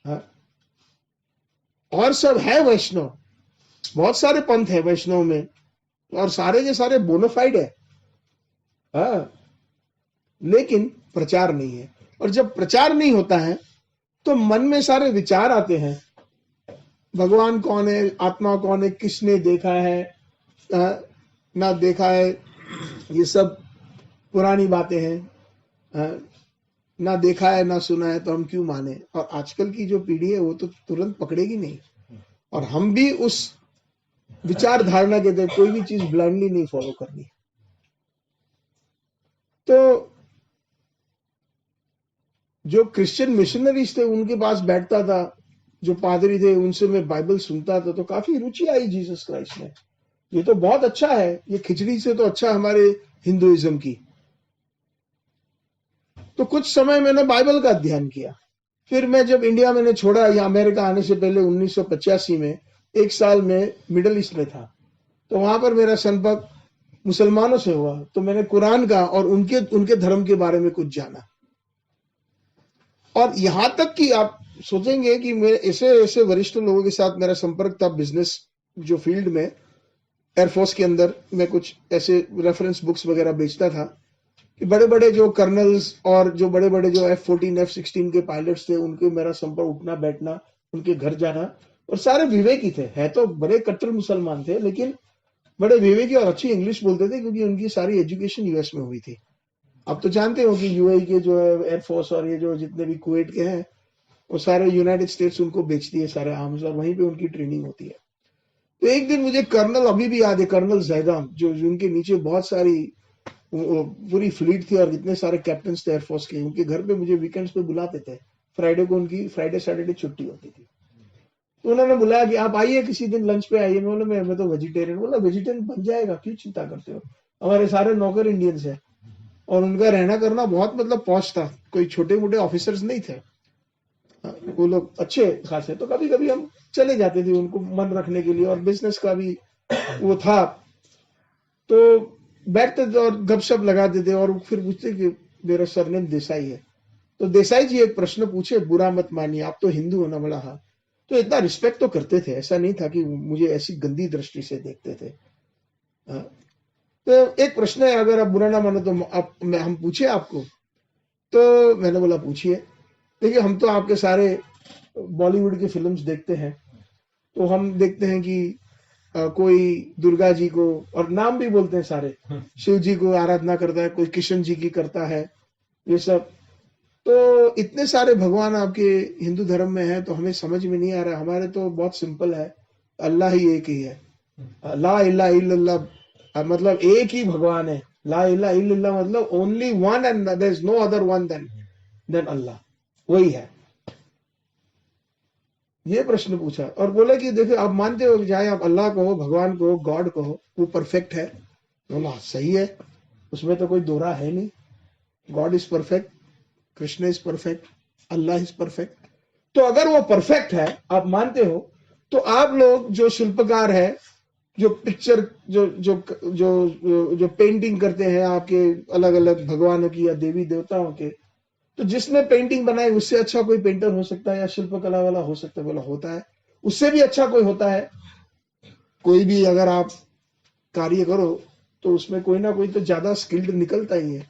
हाँ? और सब है वैष्णव, बहुत सारे पंथ है वैष्णव में, और सारे के सारे बोनाफाइड है, हाँ? लेकिन प्रचार नहीं है। और जब प्रचार नहीं होता है तो मन में सारे विचार आते हैं, भगवान कौन है, आत्मा कौन है, किसने देखा है, ना देखा है, ये सब पुरानी बातें हैं, ना देखा है ना सुना है तो हम क्यों माने। और आजकल की जो पीढ़ी है वो तो तुरंत पकड़ेगी नहीं, और हम भी उस विचार धारणा के थे, कोई भी चीज ब्लाइंडली नहीं फॉलो करनी। तो जो क्रिश्चियन मिशनरीज थे उनके पास बैठता था, जो पादरी थे उनसे मैं बाइबल सुनता था, तो काफी रुचि आई जीसस क्राइस्ट में। ये तो बहुत अच्छा है, ये खिचड़ी से तो अच्छा हमारे हिंदुइज्म की। तो कुछ समय मैंने बाइबल का अध्ययन किया। फिर मैं जब इंडिया मैंने छोड़ा, या अमेरिका आने से पहले 1985 में 1 साल में मिडल ईस्ट में था, तो वहां पर मेरा संपर्क मुसलमानों से हुआ, तो मैंने कुरान का और उनके धर्म के बारे में कुछ जाना। और यहां तक कि आप सोचेंगे कि मेरे ऐसे वरिष्ठ लोगों के साथ मेरा संपर्क था, बिजनेस जो फील्ड में, एयरफोर्स के अंदर मैं कुछ ऐसे रेफरेंस बुक्स वगैरह बेचता था, कि बड़े बड़े जो कर्नल्स और जो बड़े बड़े जो F-14 F-16 के पायलट्स थे, उनके मेरा संपर्क, उठना बैठना, उनके घर जाना, और सारे विवेकी थे, है तो बड़े कट्टर मुसलमान थे, लेकिन बड़े विवेकी और अच्छी इंग्लिश बोलते थे, क्योंकि उनकी सारी एजुकेशन यूएस में हुई थी। अब तो जानते हो कि यूएई के जो है एयरफोर्स और ये जो जितने भी कुवैत के हैं, वो सारे यूनाइटेड स्टेट्स उनको बेचती है सारे आर्म्स, और वहीं पे उनकी ट्रेनिंग होती है। तो एक दिन मुझे कर्नल, अभी भी याद है, कर्नल जैदाम, जो जिनके नीचे बहुत सारी पूरी फ्लीट थी और इतने सारे कैप्टन थे एयरफोर्स के, उनके घर पे मुझे वीकेंड्स पे बुलाते थे। फ्राइडे को उनकी फ्राइडे सैटरडे छुट्टी होती थी, तो उन्होंने बुलाया कि आप आइए किसी दिन लंच पे आइए। मैं बोला मैं तो वेजिटेरियन। बोला वेजिटेरियन बन जाएगा, क्यों चिंता करते हो, हमारे सारे नौकर इंडियंस है, और उनका रहना करना बहुत मतलब पॉश था, कोई छोटे मोटे ऑफिसर्स नहीं थे, वो लोग अच्छे खासे। तो कभी कभी हम चले जाते थे उनको मन रखने के लिए, और बिजनेस का भी वो था। तो बैठते थे और गपशप लगाते थे और फिर पूछते कि मेरा सरनेम देसाई है, तो देसाई जी एक प्रश्न पूछे, बुरा मत मानिए, आप तो हिंदू हो ना, बोला हाँ। तो इतना रिस्पेक्ट तो करते थे, ऐसा नहीं था कि मुझे ऐसी गंदी दृष्टि से देखते थे। हाँ। तो एक प्रश्न है, अगर आप बुरा ना मानो तो आप हम पूछे आपको? तो मैंने बोला पूछिए। देखिए हम तो आपके सारे बॉलीवुड की फिल्म्स देखते हैं, तो हम देखते हैं कि कोई दुर्गा जी को, और नाम भी बोलते हैं सारे, शिव जी को आराधना करता है, कोई कृष्ण जी की करता है, ये सब। तो इतने सारे भगवान आपके हिंदू धर्म में है, तो हमें समझ में नहीं आ रहा। हमारे तो बहुत सिंपल है, अल्लाह ही एक ही है, ला इलाहा इल्लल्लाह, मतलब एक ही भगवान है। ला इलाहा इल्लल्लाह मतलब only one and there is no other one than Allah, वही है। ये प्रश्न पूछा और बोला कि देखो आप मानते हो कि चाहे आप अल्लाह कहो, भगवान कहो, गॉड कहो, वो परफेक्ट है? बोला सही है, उसमें तो कोई दोहरा है नहीं। God is perfect, Krishna is perfect, Allah is perfect. तो अगर वो परफेक्ट है, आप मानते हो, तो आप लोग जो शिल्पकार है, जो पिक्चर जो पेंटिंग करते हैं आपके अलग अलग भगवानों की या देवी देवताओं के, तो जिसने पेंटिंग बनाई उससे अच्छा कोई पेंटर हो सकता है या शिल्पकला वाला हो सकता है? बोला होता है, उससे भी अच्छा कोई होता है? कोई भी अगर आप कार्य करो तो उसमें कोई ना कोई तो ज्यादा स्किल्ड निकलता ही है।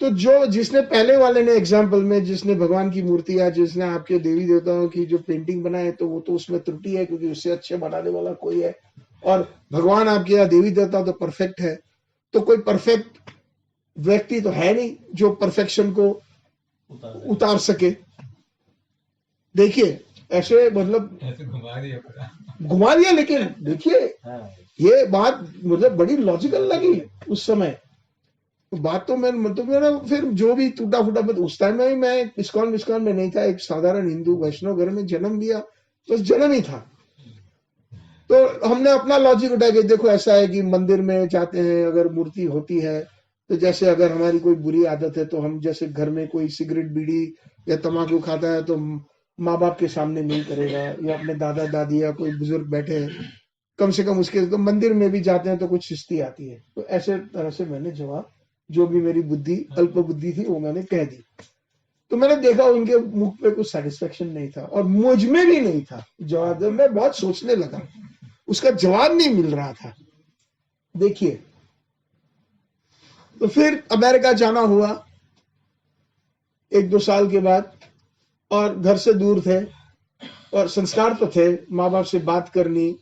तो जो जिसने पहले वाले ने एग्जाम्पल में जिसने भगवान की मूर्ति या जिसने आपके देवी देवताओं की जो पेंटिंग बनाए, तो वो तो उसमें त्रुटि है, क्योंकि उससे अच्छे बनाने वाला कोई है। और भगवान आपके यहाँ देवी देवता तो परफेक्ट है, तो कोई परफेक्ट व्यक्ति तो है नहीं जो परफेक्शन को उतार सके। देखिए ऐसे मतलब ऐसे घुमा दिया पूरा। घुमा दिया, लेकिन देखिए हाँ ये बात मतलब बड़ी लॉजिकल लगी उस समय। बात तो मैं मतलब मेरा फिर जो भी टूटा फूटा, उस टाइम में मैं इस्कॉन में नहीं था, एक साधारण हिंदू वैष्णव घर में जन्म लिया, बस जन्म ही था। तो हमने अपना लॉजिक उठाया कि देखो ऐसा है कि मंदिर में जाते हैं, अगर मूर्ति होती है तो जैसे अगर हमारी कोई बुरी आदत है, तो हम जैसे घर में कोई सिगरेट बीड़ी या तम्बाकू खाता है तो माँ बाप के सामने नहीं करेगा, या अपने दादा दादी या कोई बुजुर्ग बैठे हैं कम से कम उसके, तो मंदिर में भी जाते हैं तो कुछ शिस्ती आती है। तो ऐसे तरह से मैंने जवाब, जो भी मेरी बुद्धि अल्प बुद्धि थी वो मैंने कह दी। तो मैंने देखा उनके मुख पे कुछ सेटिस्फेक्शन नहीं था और मुझ में भी नहीं था जवाब। मैं बहुत सोचने लगा, उसका जवाब नहीं मिल रहा था। देखिए तो फिर अमेरिका जाना हुआ 1-2 साल के बाद, और घर से दूर थे और संस्कार तो थे, माँ बाप से बात करनी,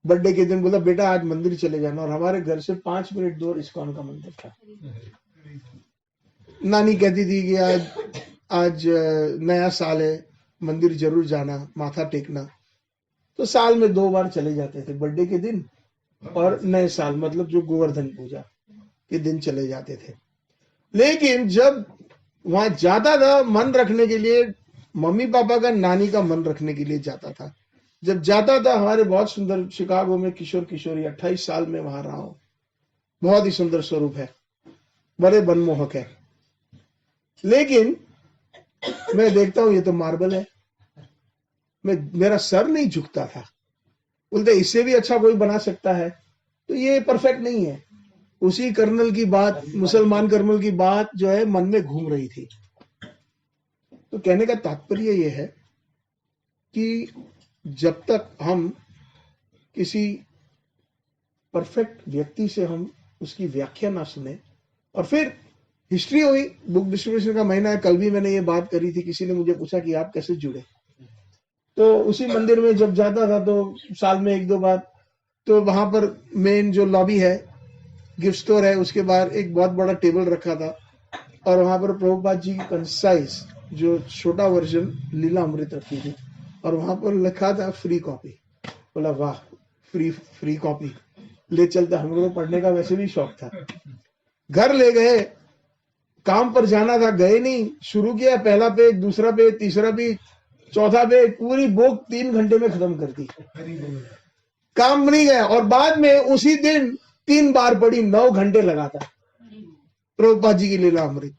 बर्थडे के दिन बोला बेटा आज मंदिर चले जाना, और हमारे घर से 5 मिनट दूर इस्कॉन का मंदिर था। नानी कहती थी कि आज नया साल है, मंदिर जरूर जाना, माथा टेकना। तो साल में 2 बार चले जाते थे, बर्थडे के दिन और नए साल, मतलब जो गोवर्धन पूजा के दिन चले जाते थे। लेकिन जब वहां जाता था मन रखने के लिए, मम्मी पापा का, नानी का मन रखने के लिए जाता था। जब जाता था, हमारे बहुत सुंदर शिकागो में किशोर किशोरी, 28 साल में वहां रहा हूं, बहुत ही सुंदर स्वरूप है, बड़े मनमोहक है। लेकिन मैं देखता हूं ये तो मार्बल है, मेरा सर नहीं झुकता था। बोलते इससे भी अच्छा कोई बना सकता है, तो ये परफेक्ट नहीं है। उसी कर्नल की बात, मुसलमान कर्नल की बात जो है मन में घूम रही थी। तो कहने का तात्पर्य यह है कि जब तक हम किसी परफेक्ट व्यक्ति से हम उसकी व्याख्या ना सुने, और फिर हिस्ट्री हुई, बुक डिस्ट्रीब्यूशन का महीना है, कल भी मैंने ये बात करी थी, किसी ने मुझे पूछा कि आप कैसे जुड़े। तो उसी मंदिर में जब जाता था तो साल में 1-2 बार, तो वहां पर मेन जो लॉबी है, गिफ्ट स्टोर है, उसके बाहर एक बहुत बड़ा टेबल रखा था, और वहां पर प्रभुपाद जी की कंसाइज जो छोटा वर्जन लीला अमृत रखी थी, और वहां पर लिखा था फ्री कॉपी। बोला वाह, फ्री कॉपी ले चलते, हम लोग पढ़ने का वैसे भी शौक था। घर ले गए, काम पर जाना था, गए नहीं, शुरू किया, पहला पेज, दूसरा पेज, तीसरा पेज, चौथा पेज, पूरी बुक 3 घंटे में खत्म कर दी, काम नहीं गया। और बाद में उसी दिन 3 बार पढ़ी, 9 घंटे लगातार प्रभुपाद जी की लीला अमृत,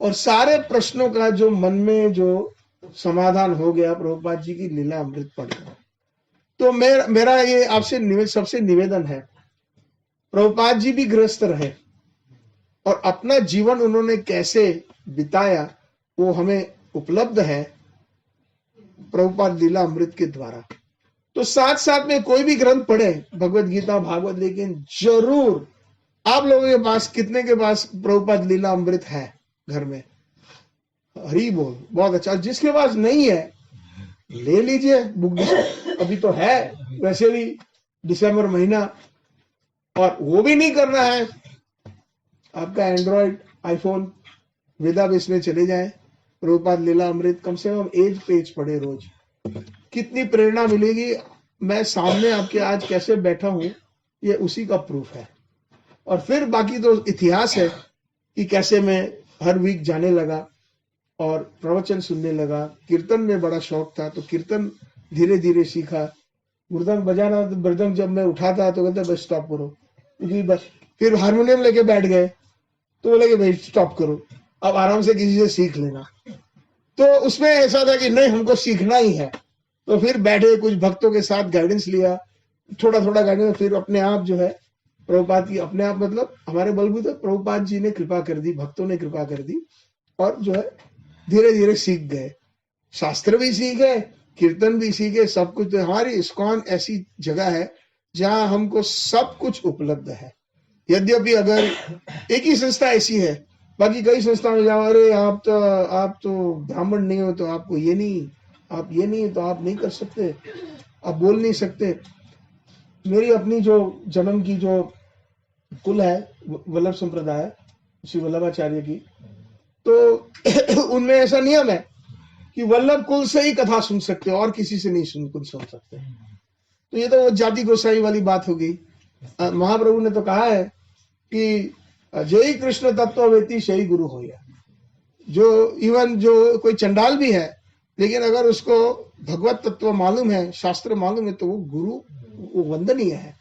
और सारे प्रश्नों का जो मन में जो समाधान हो गया प्रभुपाद जी की लीला अमृत पढ़कर। तो मेरा ये आपसे सबसे निवेदन है, प्रभुपाद जी भी गृहस्थ रहे और अपना जीवन उन्होंने कैसे बिताया वो हमें उपलब्ध है प्रभुपाद लीला अमृत के द्वारा। तो साथ साथ में कोई भी ग्रंथ पढ़े, भगवत गीता, भागवत, लेकिन जरूर आप लोगों के पास कितने के पास प्रभुपाद लीला अमृत है घर में? हरी बोल, बहुत अच्छा। जिसके पास नहीं है ले लीजिए बुक, अभी तो है वैसे भी दिसंबर महीना, और वो भी नहीं करना है आपका एंड्रॉइड, आईफोन, वेदा बेस में चले जाए, प्रभुपाद लीला अमृत कम से कम एक पेज पढ़े रोज, कितनी प्रेरणा मिलेगी। मैं सामने आपके आज कैसे बैठा हूं ये उसी का प्रूफ है। और फिर बाकी तो इतिहास है कि कैसे मैं हर वीक जाने लगा और प्रवचन सुनने लगा। कीर्तन में बड़ा शौक था तो कीर्तन धीरे धीरे सीखा। मृदंग बजाना, तो मृदंग जब मैं उठाता तो कहते बस स्टॉप करो, क्योंकि बस। फिर हारमोनियम लेके बैठ गए तो बोले कि भाई स्टॉप करो, अब आराम से किसी से सीख लेना। तो उसमें ऐसा था कि नहीं, हमको सीखना ही है। तो फिर बैठे, कुछ भक्तों के साथ गाइडेंस लिया, थोड़ा थोड़ा गाइडेंस, फिर अपने आप जो है प्रभुपाद की, अपने आप मतलब हमारे बलबूते प्रभुपाद जी ने कृपा कर दी, भक्तों ने कृपा कर दी, और जो है धीरे धीरे सीख गए। शास्त्र भी सीखे, कीर्तन भी सीखे, सब कुछ। तो हमारी इस्कॉन ऐसी जगह है जहां हमको सब कुछ उपलब्ध है। यद्यपि अगर एक ही संस्था ऐसी है, बाकी कई संस्थाओं में जाओ, अरे आप तो ब्राह्मण नहीं हो तो आपको ये नहीं, आप ये नहीं तो आप नहीं कर सकते, आप बोल नहीं सकते। मेरी अपनी जो जन्म की जो कुल है वल्लभ संप्रदाय, श्री वल्लभाचार्य की, तो उनमें ऐसा नियम है कि वल्लभ कुल से ही कथा सुन सकते हो और किसी से नहीं सुन सकते। तो ये तो वो जाति गोसाई वाली बात हो गई। महाप्रभु ने तो कहा है कि जय कृष्ण तत्ववेती सही गुरु होया। जो इवन जो कोई चंडाल भी है, लेकिन अगर उसको भगवत तत्व मालूम है, शास्त्र मालूम है, तो वो गुरु, वो वंदनीय है।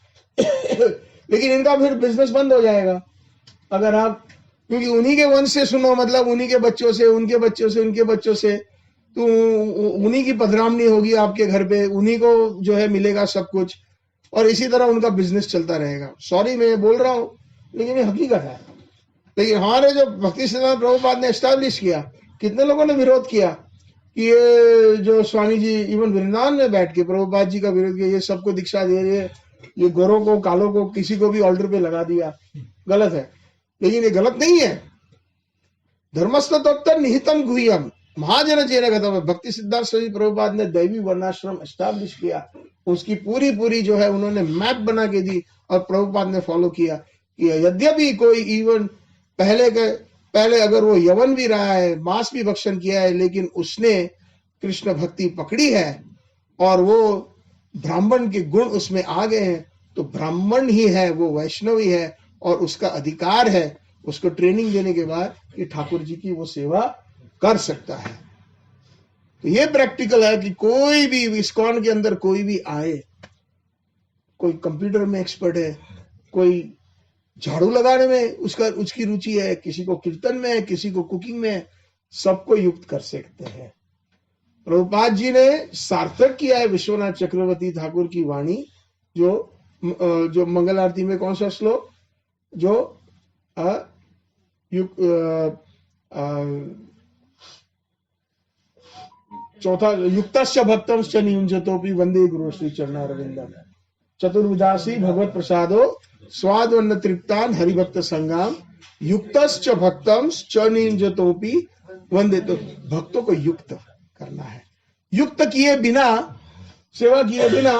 लेकिन इनका फिर बिजनेस बंद हो जाएगा अगर आप, क्योंकि उन्हीं के वंश से सुनो, मतलब उन्हीं के बच्चों से, उनके बच्चों से, उनके बच्चों से, तो उन्हीं की पधरामनी होगी आपके घर पे, उन्हीं को जो है मिलेगा सब कुछ, और इसी तरह उनका बिजनेस चलता रहेगा। सॉरी मैं बोल रहा हूँ, लेकिन ये हकीकत है। लेकिन हमारे जो भक्ति सिद्धांत प्रभुपाद ने एस्टैब्लिश किया, कितने लोगों ने विरोध किया कि ये जो स्वामी जी इवन वृंदावन में बैठ के प्रभुपाद जी का विरोध किया, ये सबको दीक्षा दे रहे हैं, ये गोरों को, कालों को, किसी को भी ऑर्डर पे लगा दिया, गलत है। लेकिन ये गलत नहीं है। धर्मस्तत्व निहितम गुह्यम महाजन चेन गतम। भक्ति सिद्धांत स्वामी प्रभुपाद ने दैवी वर्णाश्रम एस्टैब्लिश किया, उसकी पूरी जो है उन्होंने मैप बना के दी, और प्रभुपाद ने फॉलो किया कि यद्यपि कोई इवन पहले अगर वो यवन भी रहा है, मांस भी भक्षण किया है, लेकिन उसने कृष्ण भक्ति पकड़ी है और वो ब्राह्मण के गुण उसमें आ गए हैं, तो ब्राह्मण ही है, वो वैष्णव ही है, और उसका अधिकार है उसको ट्रेनिंग देने के बाद कि ठाकुर जी की वो सेवा कर सकता है। तो ये प्रैक्टिकल है कि कोई भी इस्कॉन के अंदर कोई भी आए, कोई कंप्यूटर में एक्सपर्ट है, कोई झाड़ू लगाने में उसकी रुचि है, किसी को कीर्तन में है, किसी को कुकिंग में है, सबको युक्त कर सकते हैं। प्रभुपाद जी ने सार्थक किया है विश्वनाथ चक्रवर्ती ठाकुर की वाणी, जो मंगल आरती में कौन सा श्लोक, जो चौथा, युक्तस्य भक्तंश्च नियुञ्जतोपि वंदे गुरु श्री चरणारविंदम। चतुर्विधासी भगवत प्रसादो स्वादवन्न तृप्तान हरिभक्त संगाम युक्तश्च भक्तंश्च नियुञ्जतोपि वंदे। तो भक्तों को युक्त करना है। युक्त किए बिना, सेवा किए बिना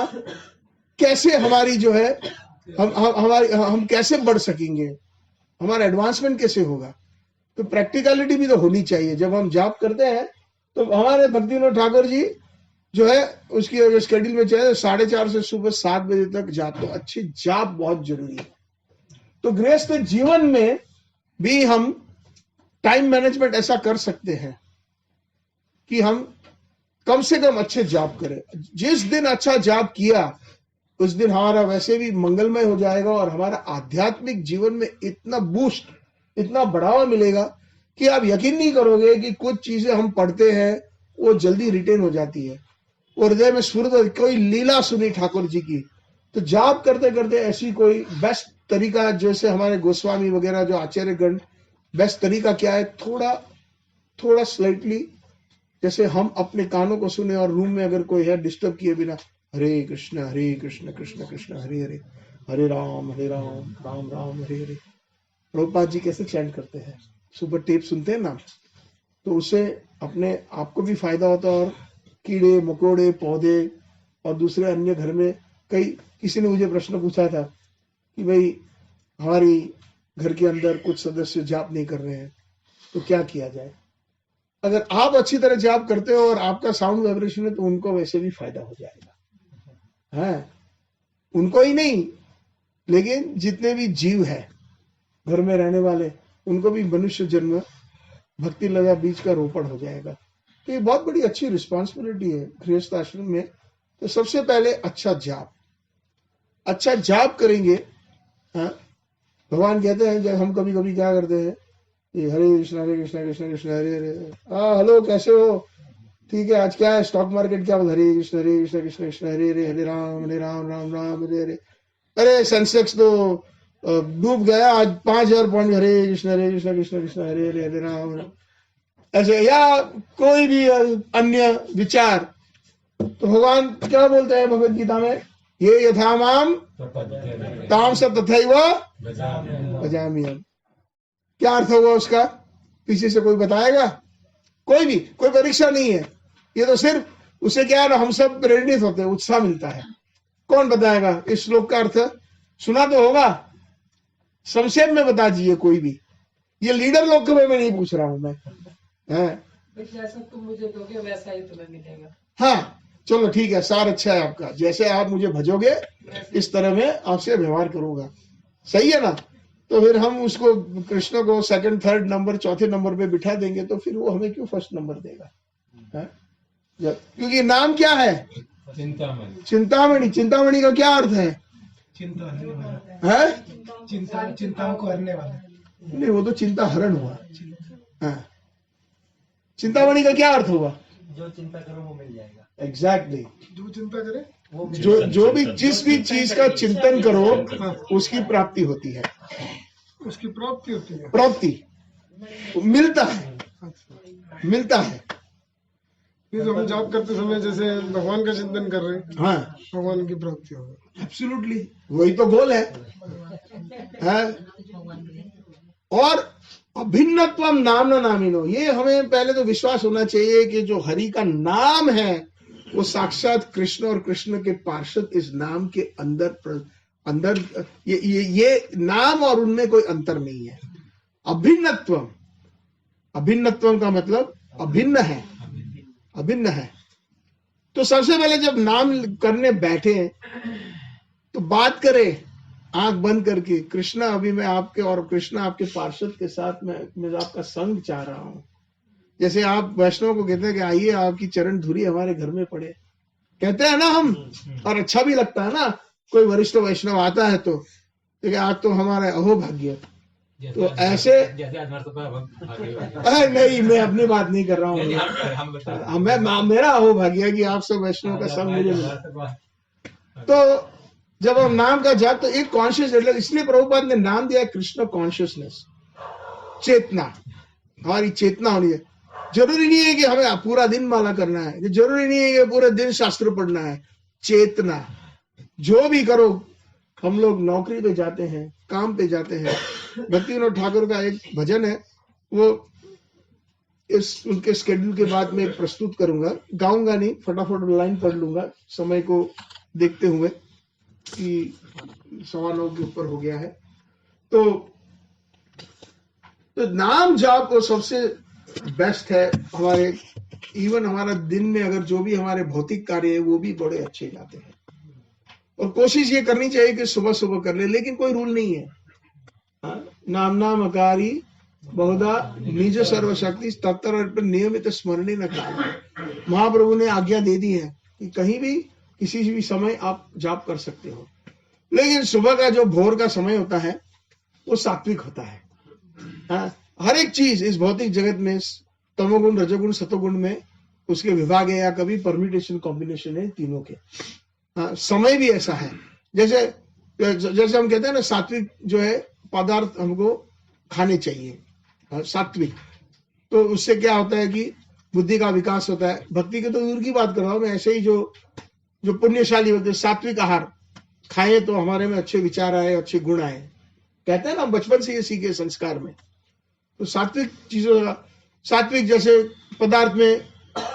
कैसे हमारी जो है हम कैसे बढ़ सकेंगे, हमारा एडवांसमेंट कैसे होगा? तो प्रैक्टिकलिटी भी तो होनी चाहिए। जब हम जाप करते हैं तो हमारे भक्ति विनोद ठाकुर जी जो है उसकी शेड्यूल में चाहे 4:30 से सुबह 7 बजे तक जाप, तो अच्छी जाप बहुत जरूरी है। तो गृहस्थ जीवन में भी हम टाइम मैनेजमेंट ऐसा कर सकते हैं कि हम कम से कम अच्छे जाप करें। जिस दिन अच्छा जाप किया उस दिन हमारा वैसे भी मंगलमय हो जाएगा, और हमारा आध्यात्मिक जीवन में इतना बूस्ट, इतना बढ़ावा मिलेगा कि आप यकीन नहीं करोगे कि कुछ चीजें हम पढ़ते हैं वो जल्दी रिटेन हो जाती है। और हृदय में स्फुरद, कोई लीला सुनी ठाकुर जी की, तो जाप करते करते ऐसी कोई बेस्ट तरीका, जैसे हमारे गोस्वामी वगैरह जो आचार्यगण, बेस्ट तरीका क्या है, थोड़ा थोड़ा स्लाइटली, जैसे हम अपने कानों को सुने और रूम में अगर कोई है डिस्टर्ब किए बिना, हरे कृष्ण कृष्ण कृष्ण हरे हरे, हरे राम राम राम हरे हरे। प्रभुपाद जी कैसे चैंट करते हैं, सुपर टेप सुनते हैं ना, तो उससे अपने आपको भी फायदा होता है, और कीड़े मकोड़े पौधे और दूसरे अन्य घर में कई, किसी ने मुझे प्रश्न पूछा था कि भाई हमारी घर के अंदर कुछ सदस्य जाप नहीं कर रहे हैं तो क्या किया जाए। अगर आप अच्छी तरह जाप करते हो और आपका साउंड वाइब्रेशन है तो उनको वैसे भी फायदा हो जाएगा, है उनको ही नहीं, लेकिन जितने भी जीव है घर में रहने वाले, उनको भी मनुष्य जन्म भक्ति लगा बीज का रोपण हो जाएगा। तो ये बहुत बड़ी अच्छी रिस्पॉन्सिबिलिटी है गृहस्थ आश्रम में। तो सबसे पहले अच्छा जाप करेंगे। हाँ, भगवान कहते हैं, जब हम कभी कभी क्या करते हैं, ये हरे कृष्ण कृष्ण कृष्ण हरे हरे, हाँ हेलो कैसे हो, ठीक है, आज क्या है स्टॉक मार्केट, क्या बोल, हरे कृष्ण कृष्ण कृष्ण हरे हरे, हरे राम राम राम हरे हरे। अरे सेंसेक्स तो डूब गया आज 5000 पॉइंट, हरे कृष्ण कृष्ण कृष्ण हरे हरे, हरे राम। ऐसे या कोई भी अन्य विचार, तो भगवान क्या बोलते हैं भगवत गीता में, ये यथा माम ताम स तथैव भजामि हम। क्या अर्थ होगा उसका, पीछे से कोई बताएगा? कोई परीक्षा नहीं है, ये तो सिर्फ उसे क्या है ना, हम सब प्रेरित होते हैं, उत्साह मिलता है। कौन बताएगा इस श्लोक का अर्थ? सुना तो होगा, संक्षेप में बता दीजिए कोई भी। ये लीडर लोग को मैं नहीं पूछ रहा हूं मैं, जैसा तुम मुझे दोगे वैसा ही तुम्हें मिलेगा। हाँ चलो ठीक है, सार अच्छा है आपका, जैसे आप मुझे भजोगे इस तरह में आपसे व्यवहार करूंगा, सही है ना। तो फिर हम उसको कृष्ण को सेकंड थर्ड नंबर चौथे नंबर पे बिठा देंगे, तो फिर वो हमें क्यों फर्स्ट नंबर देगा, है? क्योंकि नाम क्या है, चिंतामणि। चिंतामणि का क्या अर्थ है? चिंताओं को हरने वाला। नहीं, वो तो चिंता हरण हुआ। हाँ, चिंतामणि का क्या अर्थ हुआ? जो चिंता करो वो मिल जाएगा। एग्जैक्टली, जो चिंता करे वो मिल जो भी जिस भी चीज का चिंतन करो उसकी प्राप्ति होती है, उसकी प्राप्ति होती है। प्राप्ति मिलता है। ये जो हम जाप करते समय जैसे भगवान का चिंतन कर रहे हैं, हाँ भगवान की प्राप्ति होगी। एब्सोल्युटली, वही तो गोल है। और अभिन्नत्वम नाम न नामिनो, ये हमें पहले तो विश्वास होना चाहिए कि जो हरि का नाम है वो साक्षात कृष्ण और कृष्ण के पार्षद इस नाम के अंदर ये नाम और उनमें कोई अंतर नहीं है। अभिन्नत्वम का मतलब अभिन्न है। तो सबसे पहले जब नाम करने बैठे तो बात करें आंख बंद करके, कृष्णा अभी मैं आपके और कृष्णा आपके पार्षद के साथ मैं आपका संग चाह रहा हूं। जैसे आप वैष्णव को कहते हैं कि आइए आपकी चरण धुरी हमारे घर में पड़े, कहते हैं ना हम, और अच्छा भी लगता है ना, कोई वरिष्ठ वैष्णव आता है तो आज तो हमारा अहोभाग्य। तो ऐसे नहीं, मैं अपनी बात नहीं कर रहा हूँ, मेरा अहोभाग्य है कि आप सब वैष्णव का संग मुझे मिला। तो जब हम नाम का जाप, तो एक कॉन्शियस, इसलिए प्रभुपाद ने नाम दिया कृष्ण कॉन्शियसनेस, चेतना, हमारी चेतना होनी है। जरूरी नहीं है कि हमें पूरा दिन माला करना है, जरूरी नहीं है कि पूरे दिन शास्त्र पढ़ना है। चेतना, जो भी करो, हम लोग नौकरी पे जाते हैं, काम पे जाते हैं। भक्ति विनोद ठाकुर का एक भजन है, वो इस उनके स्केड्यूल के बाद में प्रस्तुत करूंगा, गाऊंगा नहीं, फटाफट लाइन पढ़ लूंगा समय को देखते हुए कि 9:15 के ऊपर हो गया है। तो नाम जाप को सबसे बेस्ट है हमारे, इवन हमारा दिन में अगर जो भी हमारे भौतिक कार्य है वो भी बड़े अच्छे जाते हैं। और कोशिश ये करनी चाहिए कि सुबह सुबह कर ले, लेकिन कोई रूल नहीं है। नाम अकारी बहुधा निज सर्वशक्ति तत्तर नियमित स्मरणे न काल। महाप्रभु ने आज्ञा दे दी है कि कहीं भी किसी भी समय आप जाप कर सकते हो, लेकिन सुबह का जो भोर का समय होता है वो सात्विक होता है। हर एक चीज इस भौतिक जगत में तमोगुण रजोगुण सतोगुण में उसके विभाग है, या कभी परम्यूटेशन कॉम्बिनेशन है तीनों के। समय भी ऐसा है, जैसे जैसे हम कहते हैं ना सात्विक जो है पदार्थ हमको खाने चाहिए, सात्विक, तो उससे क्या होता है कि बुद्धि का विकास होता है। भक्ति के तो दूर की बात कर रहा हूं मैं, ऐसे ही जो पुण्यशाली होते हैं सात्विक आहार खाए तो हमारे में अच्छे विचार आए, अच्छे गुण आए। कहते हैं ना बचपन से ये सीखे संस्कार में। तो सात्विक चीजों का, सात्विक जैसे पदार्थ में,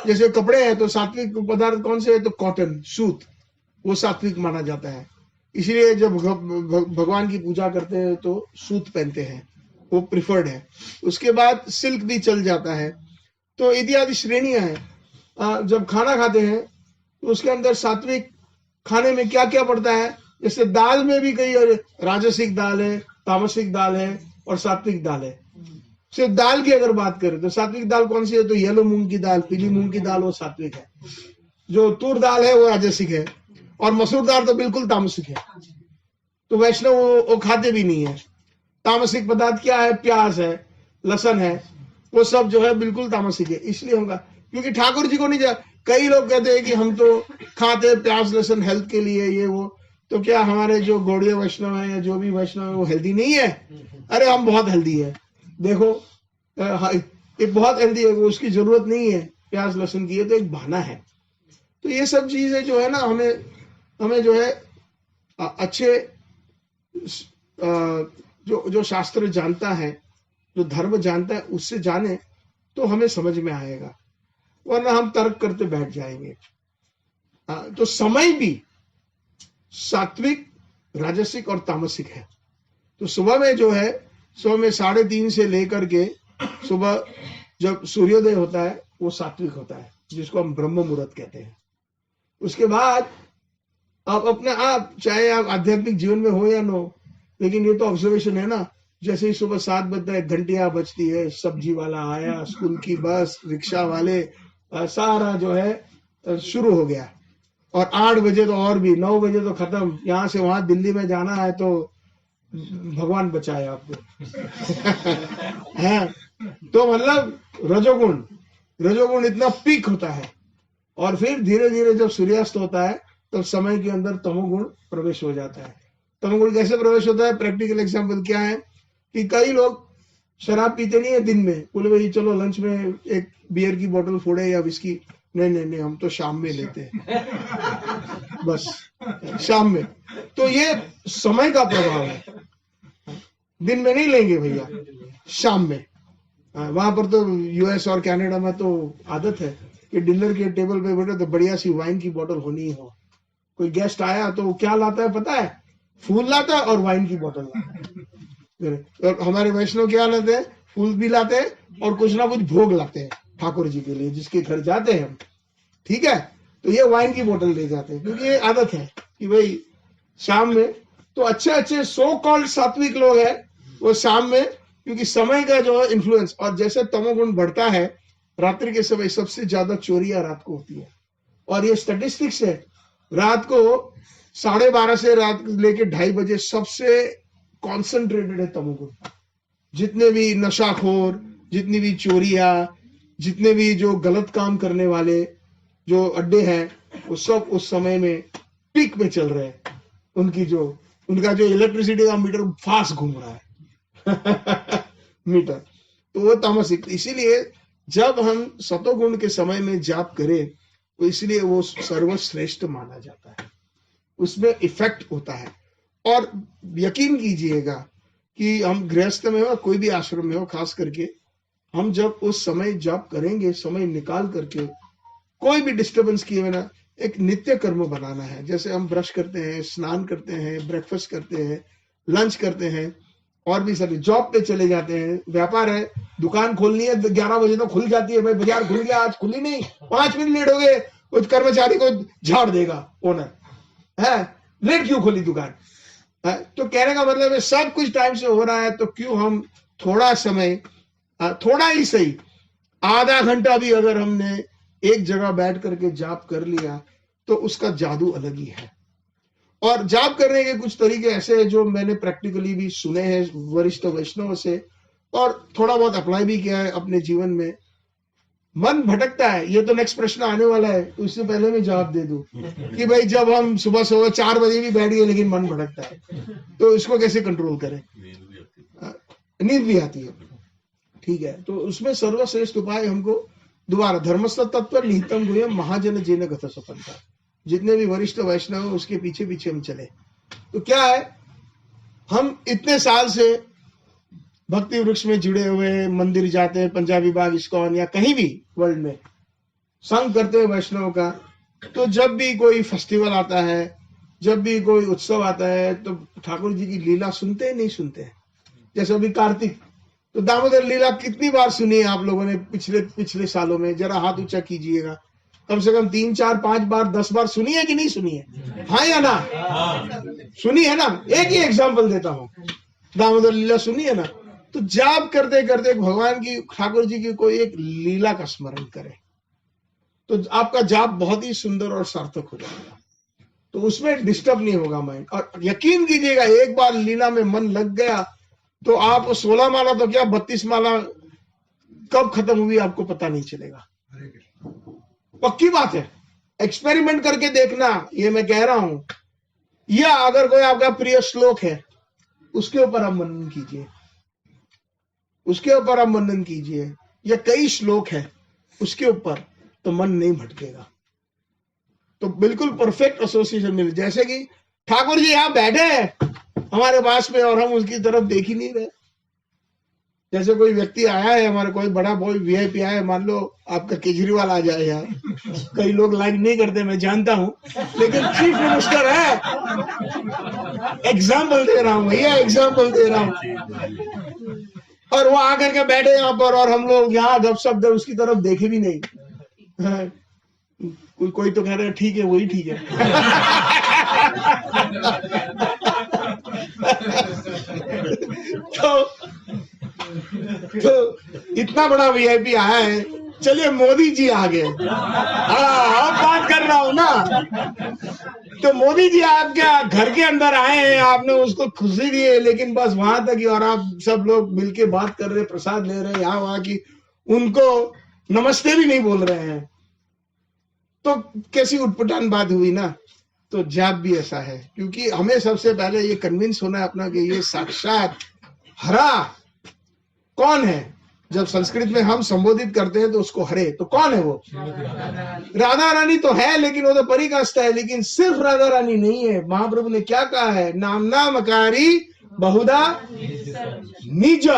जैसे कपड़े हैं तो सात्विक पदार्थ कौन से है, तो कॉटन, सूत, वो सात्विक माना जाता है। इसलिए जब भगवान की पूजा करते हैं तो सूत पहनते हैं, वो प्रिफर्ड है। उसके बाद सिल्क भी चल जाता है। तो इत्यादि श्रेणियां हैं। जब खाना खाते हैं तो उसके अंदर सात्विक खाने में क्या क्या पड़ता है, जैसे दाल में भी कई राजसिक दाल है, तामसिक दाल है और सात्विक दाल है। सिर्फ दाल की अगर बात करें तो सात्विक दाल कौन सी है, तो येलो मूंग की दाल, पीली मूंग की दाल, वो सात्विक है। जो तूर दाल है वो राजसिक है, और मसूर दाल तो बिल्कुल तामसिक है। तो वैष्णव वो खाते भी नहीं है। तामसिक पदार्थ क्या है, प्याज है, लहसुन है, वो सब जो है बिल्कुल तामसिक है। इसलिए हम क्योंकि ठाकुर जी को नहीं जा, कई लोग कहते हैं कि हम तो खाते प्याज लहसुन हेल्थ के लिए ये वो, तो क्या हमारे जो गौड़ीय वैष्णव है या जो भी वैष्णव है वो हेल्दी नहीं है? अरे हम बहुत हेल्दी है, देखो ये बहुत हेल्दी है, वो उसकी जरूरत नहीं है प्याज लहसुन की, ये तो एक बहाना है। तो ये सब चीजें जो है ना हमें जो है अच्छे जो शास्त्र जानता है, जो धर्म जानता है, उससे जाने तो हमें समझ में आएगा, वरना हम तर्क करते बैठ जाएंगे। तो समय भी सात्विक, राजसिक और तामसिक है। तो सुबह में जो है, सुबह में 3:30 से लेकर के सुबह जब सूर्योदय होता है वो सात्विक होता है, जिसको हम ब्रह्म मुहूर्त कहते हैं। उसके बाद आप अपने आप, चाहे आप आध्यात्मिक जीवन में हो या न हो, लेकिन ये तो ऑब्जर्वेशन है ना, जैसे ही सुबह 7 बजता है, घंटियां बजती है, सब्जी वाला आया, स्कूल की बस, रिक्शा वाले, सारा जो है शुरू हो गया। और 8 बजे तो और भी, 9 बजे तो खत्म। यहाँ से वहां दिल्ली में जाना है तो भगवान बचाए आपको। है तो मतलब रजोगुण इतना पीक होता है, और फिर धीरे धीरे जब सूर्यास्त होता है तब समय के अंदर तमोगुण प्रवेश हो जाता है। तमोगुण कैसे प्रवेश होता है? प्रैक्टिकल एग्जांपल क्या है कि कई लोग शराब पीते नहीं है दिन में, बोले भाई चलो लंच में एक बियर की बोतल फोड़े या विस्की, नहीं हम तो शाम में लेते हैं, बस शाम में। तो ये समय का प्रभाव है, दिन में नहीं लेंगे भैया, शाम में। वहां पर तो यूएस और कनाडा में तो आदत है कि डिनर के टेबल पे बैठे तो बढ़िया सी वाइन की बोतल होनी ही हो। कोई गेस्ट आया तो वो क्या लाता है पता है? फूल लाता है और वाइन की बोतल लाता है। और हमारे वैष्णव क्या लाते हैं? फूल भी लाते हैं और कुछ ना कुछ भोग लाते हैं ठाकुर जी के लिए, जिसके घर जाते हैं हम, ठीक है। तो ये वाइन की बोतल ले जाते हैं, क्योंकि ये आदत है कि भाई शाम में तो अच्छे सो कॉल्ड सात्विक लोग हैं वो शाम में, क्योंकि समय का जो है इन्फ्लुएंस। और जैसे तमोगुण बढ़ता है रात्रि के समय सबसे ज्यादा चोरियां रात को होती है, और ये स्टैटिस्टिक्स है, रात को 12:30 से रात लेके 2:30 बजे सबसे कॉन्सेंट्रेटेड है तमोगुण। जितने भी नशाखोर, जितनी भी चोरियां, जितने भी जो गलत काम करने वाले जो अड्डे हैं, वो सब उस समय में पीक में चल रहे हैं। उनका जो इलेक्ट्रिसिटी का मीटर फास्ट घूम रहा है मीटर, तो वो तामसिक। इसीलिए जब हम सतोगुण के समय में जाप करें तो इसलिए वो सर्वश्रेष्ठ माना जाता है, उसमें इफेक्ट होता है। और यकीन कीजिएगा कि हम गृहस्थ में हो, कोई भी आश्रम में हो, खास करके हम जब उस समय जाप करेंगे, समय निकाल करके, कोई भी डिस्टर्बेंस किए बिना एक नित्य कर्म बनाना है। जैसे हम ब्रश करते हैं, स्नान करते हैं, ब्रेकफास्ट करते हैं, लंच करते हैं, और भी सभी जॉब पे चले जाते हैं, व्यापार है, दुकान खोलनी है, 11 बजे तो खुल जाती है, भाई बाजार खुल गया, आज खुली नहीं, 5 मिनट लेट हो गए, उस कर्मचारी को झाड़ देगा ओनर, है लेट क्यों खोली दुकान है? तो कहने का मतलब है सब कुछ टाइम से हो रहा है, तो क्यों हम थोड़ा समय, थोड़ा ही सही, आधा घंटा भी अगर हमने एक जगह बैठ करके जाप कर लिया तो उसका जादू अलग ही है। और जाप करने के कुछ तरीके ऐसे हैं जो मैंने प्रैक्टिकली भी सुने हैं वरिष्ठ वैष्णव से, और थोड़ा बहुत अप्लाई भी किया है अपने जीवन में। मन भटकता है, ये तो नेक्स्ट प्रश्न आने वाला है, तो इससे पहले मैं जवाब दे दूं कि भाई जब हम सुबह सुबह 4 बजे भी बैठ गए लेकिन मन भटकता है, तो इसको कैसे कंट्रोल करें? नींद भी आती है। नींद भी आती है, ठीक है। तो उसमें सर्वश्रेष्ठ उपाय हमको दोबारा धर्मस्थ तत्व निहितम गुह्यम महाजन जेन गत स्वपंथा, जितने भी वरिष्ठ वैष्णव हैं उसके पीछे पीछे हम चले। तो क्या है, हम इतने साल से भक्ति वृक्ष में जुड़े हुए, मंदिर जाते हैं, पंजाबी बाग, इस्कॉन या कहीं भी वर्ल्ड में संग करते हैं वैष्णव का। तो जब भी कोई फेस्टिवल आता है, जब भी कोई उत्सव आता है, तो ठाकुर जी की लीला सुनते हैं नहीं सुनते हैं? जैसे अभी कार्तिक, तो दामोदर लीला कितनी बार सुनी है आप लोगों ने पिछले सालों में? जरा हाथ ऊंचा कीजिएगा, कम से कम 3, 4, 5 बार, 10 बार सुनी है कि नहीं सुनी है? हाँ या ना? सुनी है ना? एक ही एग्जाम्पल देता हूँ, दामोदर लीला सुनी है ना? तो जाप करते करते भगवान की, ठाकुर जी की कोई एक लीला का स्मरण करें, तो आपका जाप बहुत ही सुंदर और सार्थक हो जाएगा। तो उसमें डिस्टर्ब नहीं होगा माइंड। और यकीन कीजिएगा, एक बार लीला में मन लग गया तो आप 16 माला तो क्या 32 माला कब खत्म हुई आपको पता नहीं चलेगा। पक्की बात है, एक्सपेरिमेंट करके देखना, ये मैं कह रहा हूं। या अगर कोई आपका प्रिय श्लोक है, उसके ऊपर आप मनन कीजिए, उसके ऊपर आप मनन कीजिए, या कई श्लोक है उसके ऊपर, तो मन नहीं भटकेगा। तो बिल्कुल परफेक्ट एसोसिएशन मिले। जैसे कि ठाकुर जी यहाँ बैठे हैं हमारे पास में और हम उसकी तरफ देख ही नहीं रहे। जैसे कोई व्यक्ति आया है हमारे, कोई बड़ा कोई वीआईपी आया है, मान लो आपका केजरीवाल आ जाए यार, कई लोग लाइक नहीं करते मैं जानता हूं, लेकिन चीफ मिनिस्टर है, एग्जाम्पल दे रहा हूं भैया, एग्जाम्पल दे रहा हूं, और वो आकर के बैठे यहाँ पर और हम लोग यहाँ गपशप दे, उसकी तरफ देखे भी नहीं। कोई तो कह रहे हैं ठीक है, वही ठीक है। तो इतना बड़ा वीआईपी आया है, चलिए मोदी जी आ गए, हाँ बात कर रहा हूं ना। तो मोदी जी आपके घर के अंदर आए हैं, आपने उसको खुशी दी है, लेकिन बस वहां तक ही, और आप सब लोग मिलके बात कर रहे, प्रसाद ले रहे, यहाँ वहां की, उनको नमस्ते भी नहीं बोल रहे हैं। तो कैसी उटपटांग बात हुई ना। तो जाप भी ऐसा है, क्योंकि हमें सबसे पहले ये कन्विंस होना है अपना कि ये साक्षात हरा कौन है। जब संस्कृत में हम संबोधित करते हैं तो उसको हरे, तो कौन है वो? राधा रानी तो है, लेकिन वो तो परिकाष्ठा है। लेकिन सिर्फ राधा रानी नहीं है, महाप्रभु ने क्या कहा है? नाम नामकारी बहुधा निज,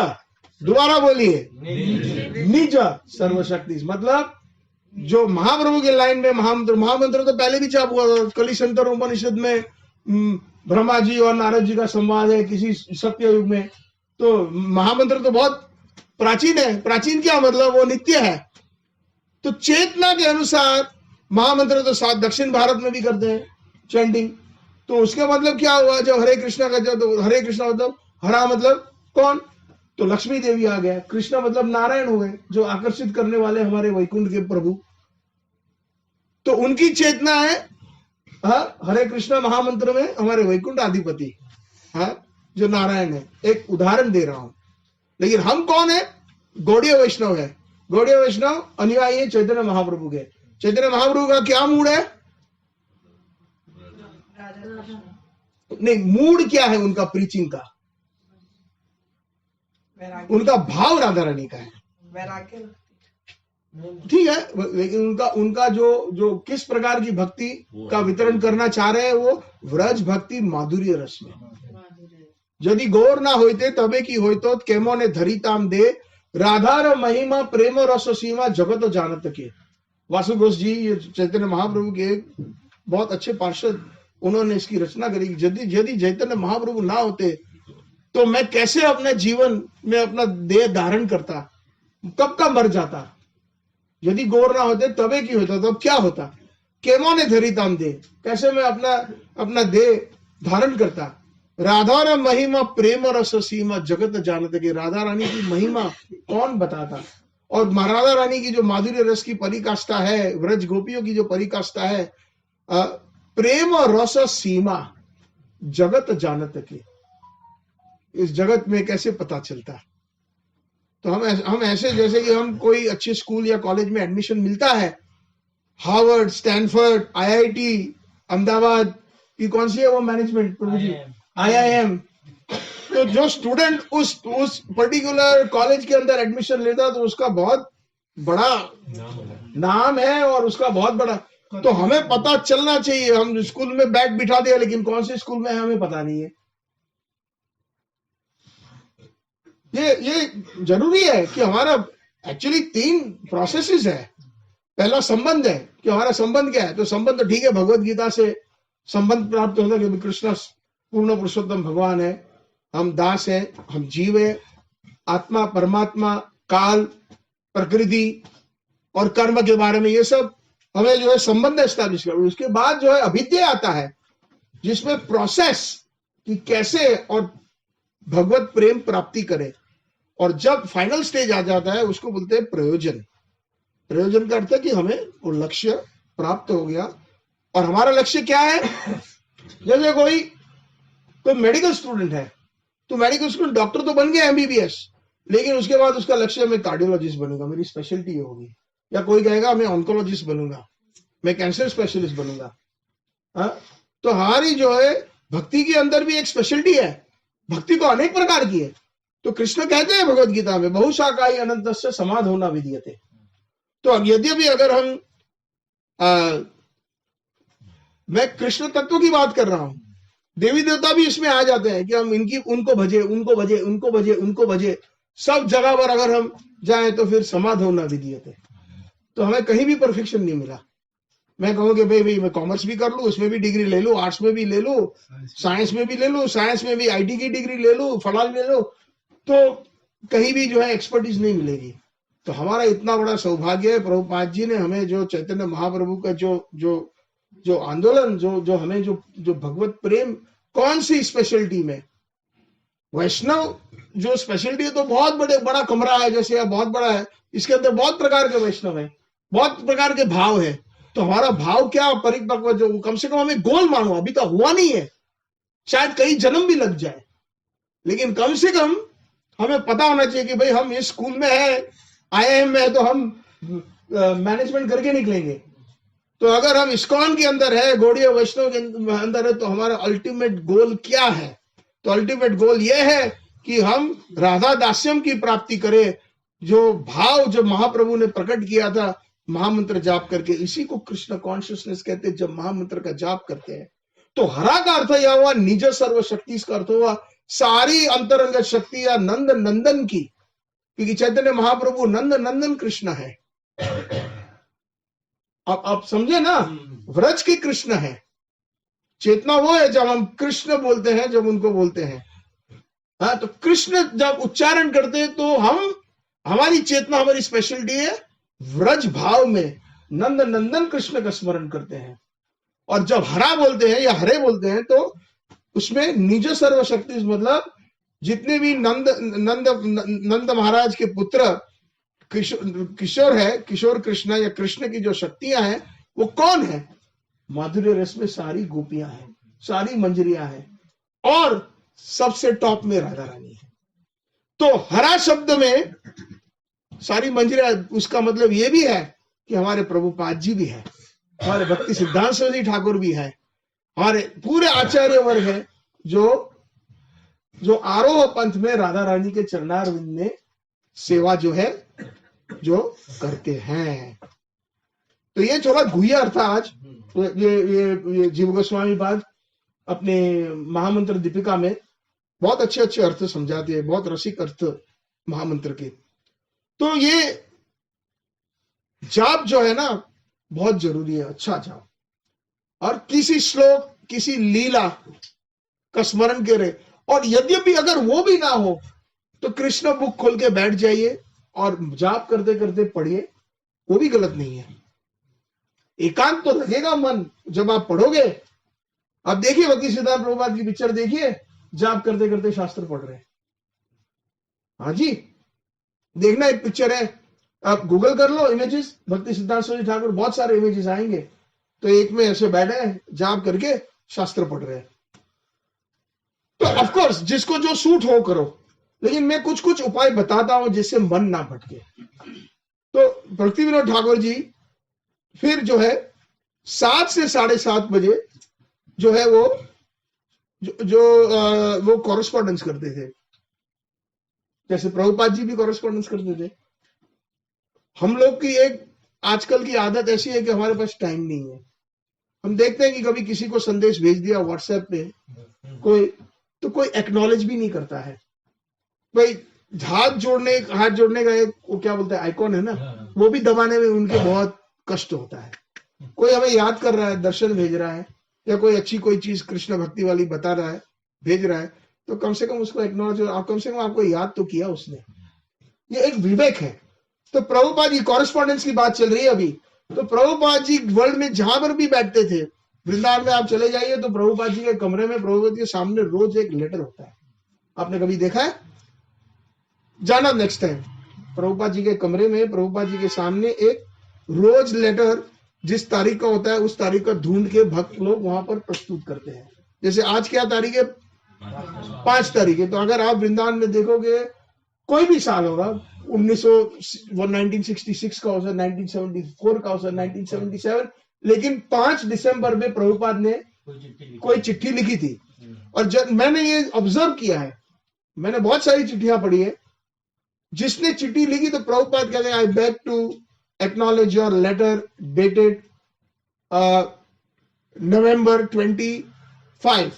दोबारा बोलिए, निज सर्वशक्ति। मतलब जो महाप्रभु के लाइन में महामंत्र तो पहले भी चाप हुआ, कलिशंतर उपनिषद में ब्रह्मा जी और नारद जी का संवाद है किसी सत्य युग में। तो महामंत्र तो बहुत प्राचीन है। प्राचीन क्या मतलब? वो नित्य है। तो चेतना के अनुसार महामंत्र तो साथ दक्षिण भारत में भी करते हैं चैंटिंग। तो उसका मतलब क्या हुआ? जब हरे कृष्णा का, जब हरे कृष्णा मतलब हरा मतलब कौन? तो लक्ष्मी देवी आ गया। कृष्णा मतलब नारायण हुए, जो आकर्षित करने वाले हमारे वैकुंठ के प्रभु। तो उनकी चेतना है हरे कृष्णा महामंत्र में हमारे वैकुंठ अधिपति, जो नारायण है। एक उदाहरण दे रहा हूं। लेकिन हम कौन है? गौड़ीय वैष्णव है। गौड़ीय वैष्णव अनुयायी है चैतन्य महाप्रभु के। चैतन्य महाप्रभु का क्या मूड है? नहीं, मूड क्या है उनका प्रीचिंग का? उनका भाव राधा रानी का है, ठीक है। लेकिन उनका जो किस प्रकार की भक्ति का वितरण करना चाह रहे हैं, वो व्रज भक्ति माधुर्य रस में। यदि गौर ना होते तबे की होतो केमो ने धरी ताम दे, राधार महिमा प्रेम रस सीमा जगत जानत के। वासु घोष जी, ये चैतन्य महाप्रभु के बहुत अच्छे पार्षद, उन्होंने इसकी रचना करी। यदि चैतन्य महाप्रभु ना होते तो मैं कैसे अपने जीवन में अपना देह धारण करता, कब का मर जाता। यदि गौर ना होते तबे की होता, तो क्या होता? केमो ने धरी ताम दे, कैसे मैं अपना देह धारण करता। राधा रा महिमा प्रेम रस सीमा जगत जानत के। राधा रानी की महिमा कौन बताता? और राधा रानी की जो माधुर्य रस की परिकाष्ठा है, व्रज गोपियों की जो परिकाष्ठा है, प्रेम और रस सीमा जगत जानत के, इस जगत में कैसे पता चलता? तो हम ऐसे जैसे कि हम कोई अच्छे स्कूल या कॉलेज में एडमिशन मिलता है, हार्वर्ड, स्टैनफोर्ड, आईआईटी, अहमदाबाद की कौन सी है वो मैनेजमेंट प्रभु जी, आईआईएम। तो जो स्टूडेंट उस पर्टिकुलर कॉलेज के अंदर एडमिशन लेता है तो उसका बहुत बड़ा नाम है और उसका बहुत बड़ा, तो हमें पता चलना चाहिए। हम स्कूल में बैग बिठा दिया लेकिन कौन से स्कूल में है हमें पता नहीं है। ये जरूरी है कि हमारा एक्चुअली 3 प्रोसेसेस है। पहला संबंध है कि हमारा संबंध क्या है। तो संबंध तो ठीक है, भगवत गीता से संबंध प्राप्त होता है कि कृष्ण पूर्ण पुरुषोत्तम भगवान है, हम दास हैं, हम जीव है, आत्मा, परमात्मा, काल, प्रकृति और कर्म के बारे में ये सब हमें जो है संबंध एस्टैब्लिश करना। उसके बाद जो है अभिद्या आता है जिसमें प्रोसेस कि कैसे और भगवत प्रेम प्राप्ति करे, और जब फाइनल स्टेज आ जाता है उसको बोलते हैं प्रयोजन। प्रयोजन का अर्थ है कि हमें वो लक्ष्य प्राप्त हो गया। और हमारा लक्ष्य क्या है? जैसे कोई मेडिकल स्टूडेंट है तो मेडिकल स्टूडेंट डॉक्टर तो बन गया एमबीबीएस, लेकिन उसके बाद उसका लक्ष्य मैं कार्डियोलॉजिस्ट बनूंगा, मेरी स्पेशलिटी होगी। या कोई कहेगा मैं ऑन्कोलॉजिस्ट बनूंगा, मैं कैंसर स्पेशलिस्ट बनूंगा। तो हमारी जो है भक्ति के अंदर भी एक स्पेशलिटी है। भक्ति तो अनेक प्रकार की है। तो कृष्ण कहते हैं भगवत गीता में बहुशाखाई अनंतस्य समाधोना विद्यते। तो यद्यपि अगर हम मैं कृष्ण तत्व की बात कर रहा हूं, देवी देवता भी इसमें आ जाते हैं कि हम उनको भजे। सब जगह पर अगर हम जाएं तो फिर समाधोना विद्यते। तो हमें कहीं भी परफेक्शन नहीं मिला। मैं कहूँ कि भाई मैं कॉमर्स भी कर लूँ, उसमें भी डिग्री ले लूँ, आर्ट्स में भी ले लूँ, साइंस में भी ले लूँ, साइंस में भी आईटी की डिग्री ले लूँ, फलान ले लूँ, तो कहीं भी जो है एक्सपर्टीज नहीं मिलेगी। तो हमारा इतना बड़ा सौभाग्य है, प्रभुपाद जी ने हमें जो चैतन्य महाप्रभु का जो आंदोलन, जो हमें जो भगवत प्रेम, कौन सी स्पेशलिटी में वैष्णव जो स्पेशलिटी है, तो बहुत बड़ा कमरा है, जैसे यह बहुत बड़ा है, इसके अंदर बहुत प्रकार के वैष्णव है, बहुत प्रकार के भाव है। तो हमारा भाव क्या परिपक्व, जो कम से कम हमें गोल मानो, अभी तो हुआ नहीं है, शायद कई जन्म भी लग जाए, लेकिन कम से कम हमें पता होना चाहिए कि भाई हम इस स्कूल में है, आईआईएम में है, तो हम मैनेजमेंट करके निकलेंगे। तो अगर हम इस्कॉन के अंदर है, गौड़ीय वैष्णव के अंदर है, तो हमारा अल्टीमेट गोल क्या है? तो अल्टीमेट गोल यह है कि हम राधा दास्यम की प्राप्ति करें, जो भाव जो महाप्रभु ने प्रकट किया था महामंत्र जाप करके। इसी को कृष्ण कॉन्शियसनेस कहते हैं। जब महामंत्र का जाप करते हैं तो हरा का अर्थ यह हुआ निज सर्वशक्ति, इसका अर्थ हुआ सारी अंतरंग शक्ति या नंद नंदन की, क्योंकि चैतन्य महाप्रभु नंद नंदन कृष्ण है। अब आप समझे ना, व्रज के कृष्ण है। चेतना वो है जब हम कृष्ण बोलते हैं, जब उनको बोलते हैं। हाँ, तो कृष्ण जब उच्चारण करते हैं तो हमारी चेतना, हमारी स्पेशलिटी है व्रज भाव में नंद नंदन कृष्ण का स्मरण करते हैं। और जब हरा बोलते हैं या हरे बोलते हैं तो उसमें निज सर्वशक्ति, मतलब जितने भी नंद महाराज के पुत्र किशोर है, किशोर कृष्ण या कृष्ण की जो शक्तियां हैं वो कौन है? माधुर्य रस में सारी गोपियां हैं, सारी मंजरियां हैं, और सबसे टॉप में राधा रानी है। तो हरा शब्द में सारी मंजरियां, उसका मतलब ये भी है कि हमारे प्रभुपाद जी भी है, हमारे भक्ति सिद्धांत सरस्वती ठाकुर भी है, हमारे पूरे आचार्य वर्ग है जो आरोह पंथ में राधा रानी के चरणारविंद में सेवा जो है जो करते हैं। तो ये थोड़ा गुह्य अर्थ था आज। ये जीव गोस्वामी पाद अपने महामंत्र दीपिका में बहुत अच्छे अच्छे अर्थ समझाते हैं, बहुत रसिक अर्थ महामंत्र के। तो ये जाप जो है ना बहुत जरूरी है, अच्छा जाप। और किसी श्लोक, किसी लीला का स्मरण करे, और यद्यपि अगर वो भी ना हो तो कृष्ण बुक खोल के बैठ जाइए और जाप करते करते पढ़िए, वो भी गलत नहीं है। एकांत तो लगेगा मन जब आप पढ़ोगे। आप देखिए भक्ति सिद्धांत प्रभुपाद की पिक्चर देखिए, जाप करते करते शास्त्र पढ़ रहे हैं। हाँ जी, देखना, एक पिक्चर है, आप गूगल कर लो इमेजेस, भक्ति सिद्धांत सरस्वती ठाकुर, बहुत सारे इमेजेस आएंगे। तो एक में ऐसे बैठे हैं, जाप करके शास्त्र पढ़ रहे हैं। तो ऑफ कोर्स जिसको जो सूट हो करो, लेकिन मैं कुछ कुछ उपाय बताता हूं जिससे मन ना भटके। तो भक्ति विनोद ठाकुर जी फिर जो है 7 से 7:30 बजे जो है वो वो कॉरेस्पॉन्डेंस करते थे, जैसे प्रभुपाद जी भी कॉरेस्पॉन्डेंस करते थे। हम लोग की एक आजकल की आदत ऐसी है कि हमारे पास टाइम नहीं है। हम देखते हैं कि कभी किसी को संदेश भेज दिया व्हाट्सएप पे, कोई एक्नॉलेज भी नहीं करता है। भाई हाथ जोड़ने का एक वो क्या बोलते हैं आइकॉन है ना, वो भी दबाने में उनके बहुत कष्ट होता है। कोई हमें याद कर रहा है, दर्शन भेज रहा है, या कोई अच्छी कोई चीज कृष्ण भक्ति वाली बता रहा है, भेज रहा है, तो कम से कम उसको एक्नॉलेज, आप कम से कम आपको याद तो किया उसने। ये एक विवेक है। तो प्रभुपाद जी कॉरेस्पॉन्डेंस की बात चल रही है अभी, तो प्रभुपाद जी वर्ल्ड में जहां पर भी बैठते थे, वृंदावन में आप चले जाइए तो प्रभुपाद जी के कमरे में प्रभुपाद जी के सामने रोज एक लेटर होता है। आपने कभी देखा है? जाना नेक्स्ट टाइम, प्रभुपाद जी के कमरे में प्रभुपाद जी के सामने एक रोज लेटर जिस तारीख का होता है उस तारीख का ढूंढ के भक्त लोग वहां पर प्रस्तुत करते हैं। जैसे आज क्या तारीख है? 5 तारीख है। तो अगर आप वृंदावन में देखोगे, कोई भी साल होगा, 1966 का हो सकता, 1974 का हो सकता, 1977, लेकिन 5 दिसंबर में प्रभुपाद ने कोई चिट्ठी लिखी थी। और जब मैंने ये ऑब्जर्व किया है, मैंने बहुत सारी चिट्ठियां पढ़ी है, जिसने चिट्ठी लिखी तो प्रभुपाद कहते हैं I beg to acknowledge your letter dated November 25